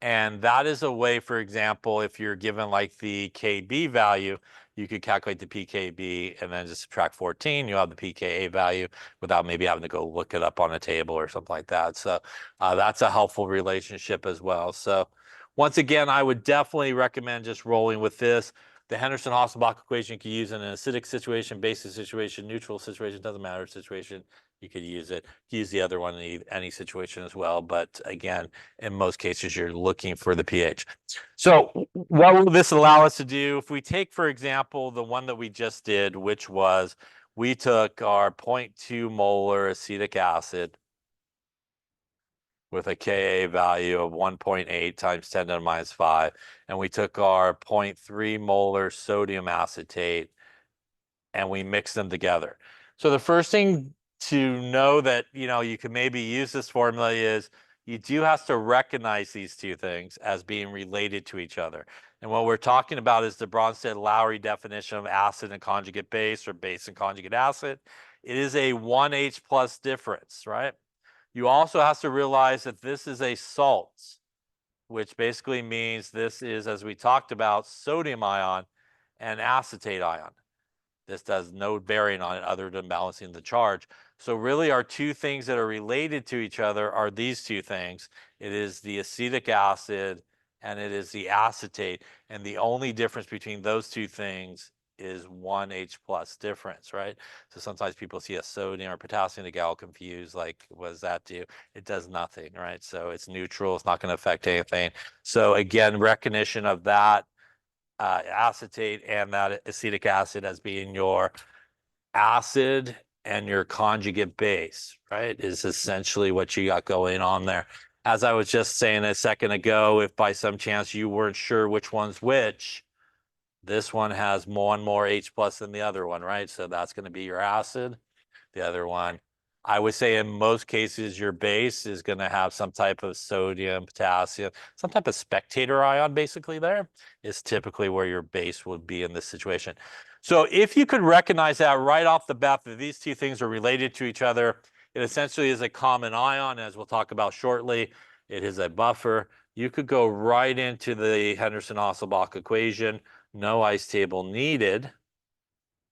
And that is a way, for example, if you're given like the Kb value, you could calculate the pKb and then just subtract 14. You have the pKa value without maybe having to go look it up on a table or something like that. So that's a helpful relationship as well. So once again, I would definitely recommend just rolling with this. The Henderson Hasselbalch equation you can use in an acidic situation, basic situation, neutral situation, doesn't matter situation. You could use it. Use the other one in any situation as well. But again, in most cases, you're looking for the pH. So what will this allow us to do? If we take, for example, the one that we just did, which was we took our 0.2 molar acetic acid with a Ka value of 1.8 times 10 to the minus 5, and we took our 0.3 molar sodium acetate and we mixed them together. So the first thing to know that, you can maybe use this formula is you do have to recognize these two things as being related to each other. And what we're talking about is the Bronsted-Lowry definition of acid and conjugate base, or base and conjugate acid. It is a 1H plus difference, right? You also have to realize that this is a salt, which basically means this is, as we talked about, sodium ion and acetate ion. This does no bearing on it other than balancing the charge. So really our two things that are related to each other are these two things. It is the acetic acid and it is the acetate. And the only difference between those two things is 1H plus difference, right? So sometimes people see a sodium or potassium, they get all confused, like, what does that do? It does nothing, right? So it's neutral, it's not going to affect anything. So again, recognition of that acetate and that acetic acid as being your acid and your conjugate base, right, is essentially what you got going on there. As I was just saying a second ago, if by some chance you weren't sure which one's which, this one has one more H plus than the other one, right? So that's going to be your acid. The other one, I would say in most cases, your base is going to have some type of sodium, potassium, some type of spectator ion basically there is typically where your base would be in this situation. So if you could recognize that right off the bat that these two things are related to each other, it essentially is a common ion, as we'll talk about shortly. It is a buffer. You could go right into the Henderson-Hasselbalch equation. No ice table needed.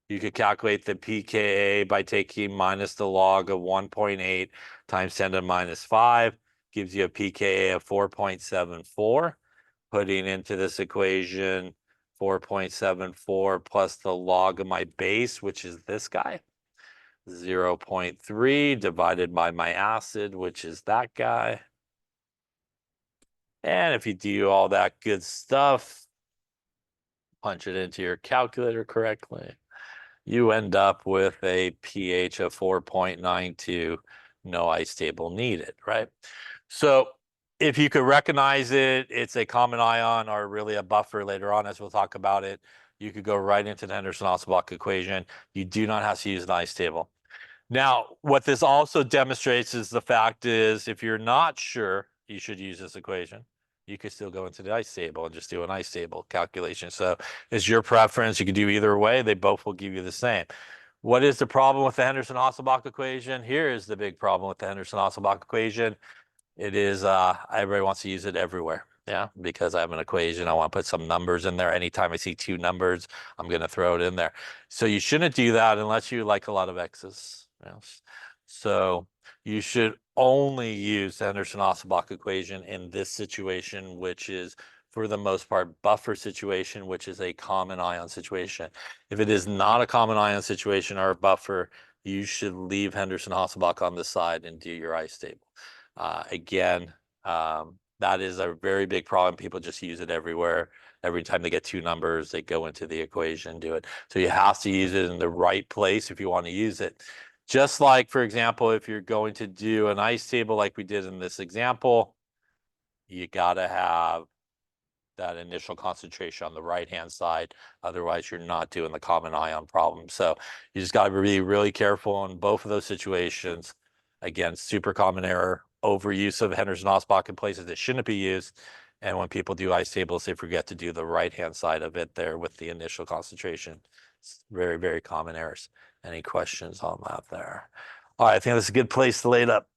You could calculate the pKa by taking minus the log of 1.8 times 10 to the minus 5, gives you a pKa of 4.74. Putting into this equation 4.74 plus the log of my base, which is this guy, 0.3 divided by my acid, which is that guy. And if you do all that good stuff, punch it into your calculator correctly, you end up with a pH of 4.92, no ice table needed, right? So if you could recognize it, it's a common ion or really a buffer later on, as we'll talk about it. You could go right into the Henderson-Hasselbalch equation. You do not have to use an ice table. Now, what this also demonstrates is the fact is if you're not sure you should use this equation, you could still go into the ice table and just do an ice table calculation. So it's your preference. You can do either way. They both will give you the same. What is the problem with the Henderson-Hasselbalch equation? Here is the big problem with the Henderson-Hasselbalch equation. It is everybody wants to use it everywhere. Yeah, because I have an equation, I want to put some numbers in there. Anytime I see two numbers, I'm going to throw it in there. So you shouldn't do that unless you like a lot of X's. Yes. So you should only use the Henderson-Hasselbalch equation in this situation, which is for the most part buffer situation, which is a common ion situation. If it is not a common ion situation or a buffer, you should leave Henderson-Hasselbalch on the side and do your ice table. Again, that is a very big problem. People just use it everywhere. Every time they get two numbers, they go into the equation, do it. So you have to use it in the right place if you want to use it. Just like, for example, if you're going to do an ice table like we did in this example, you got to have that initial concentration on the right-hand side. Otherwise, you're not doing the common ion problem. So you just got to be really careful in both of those situations. Again, super common error, overuse of Henderson-Hasselbalch in places that shouldn't be used. And when people do ice tables, they forget to do the right-hand side of it there with the initial concentration. It's very, very common errors. Any questions on that there? All right, I think that's a good place to lay it up.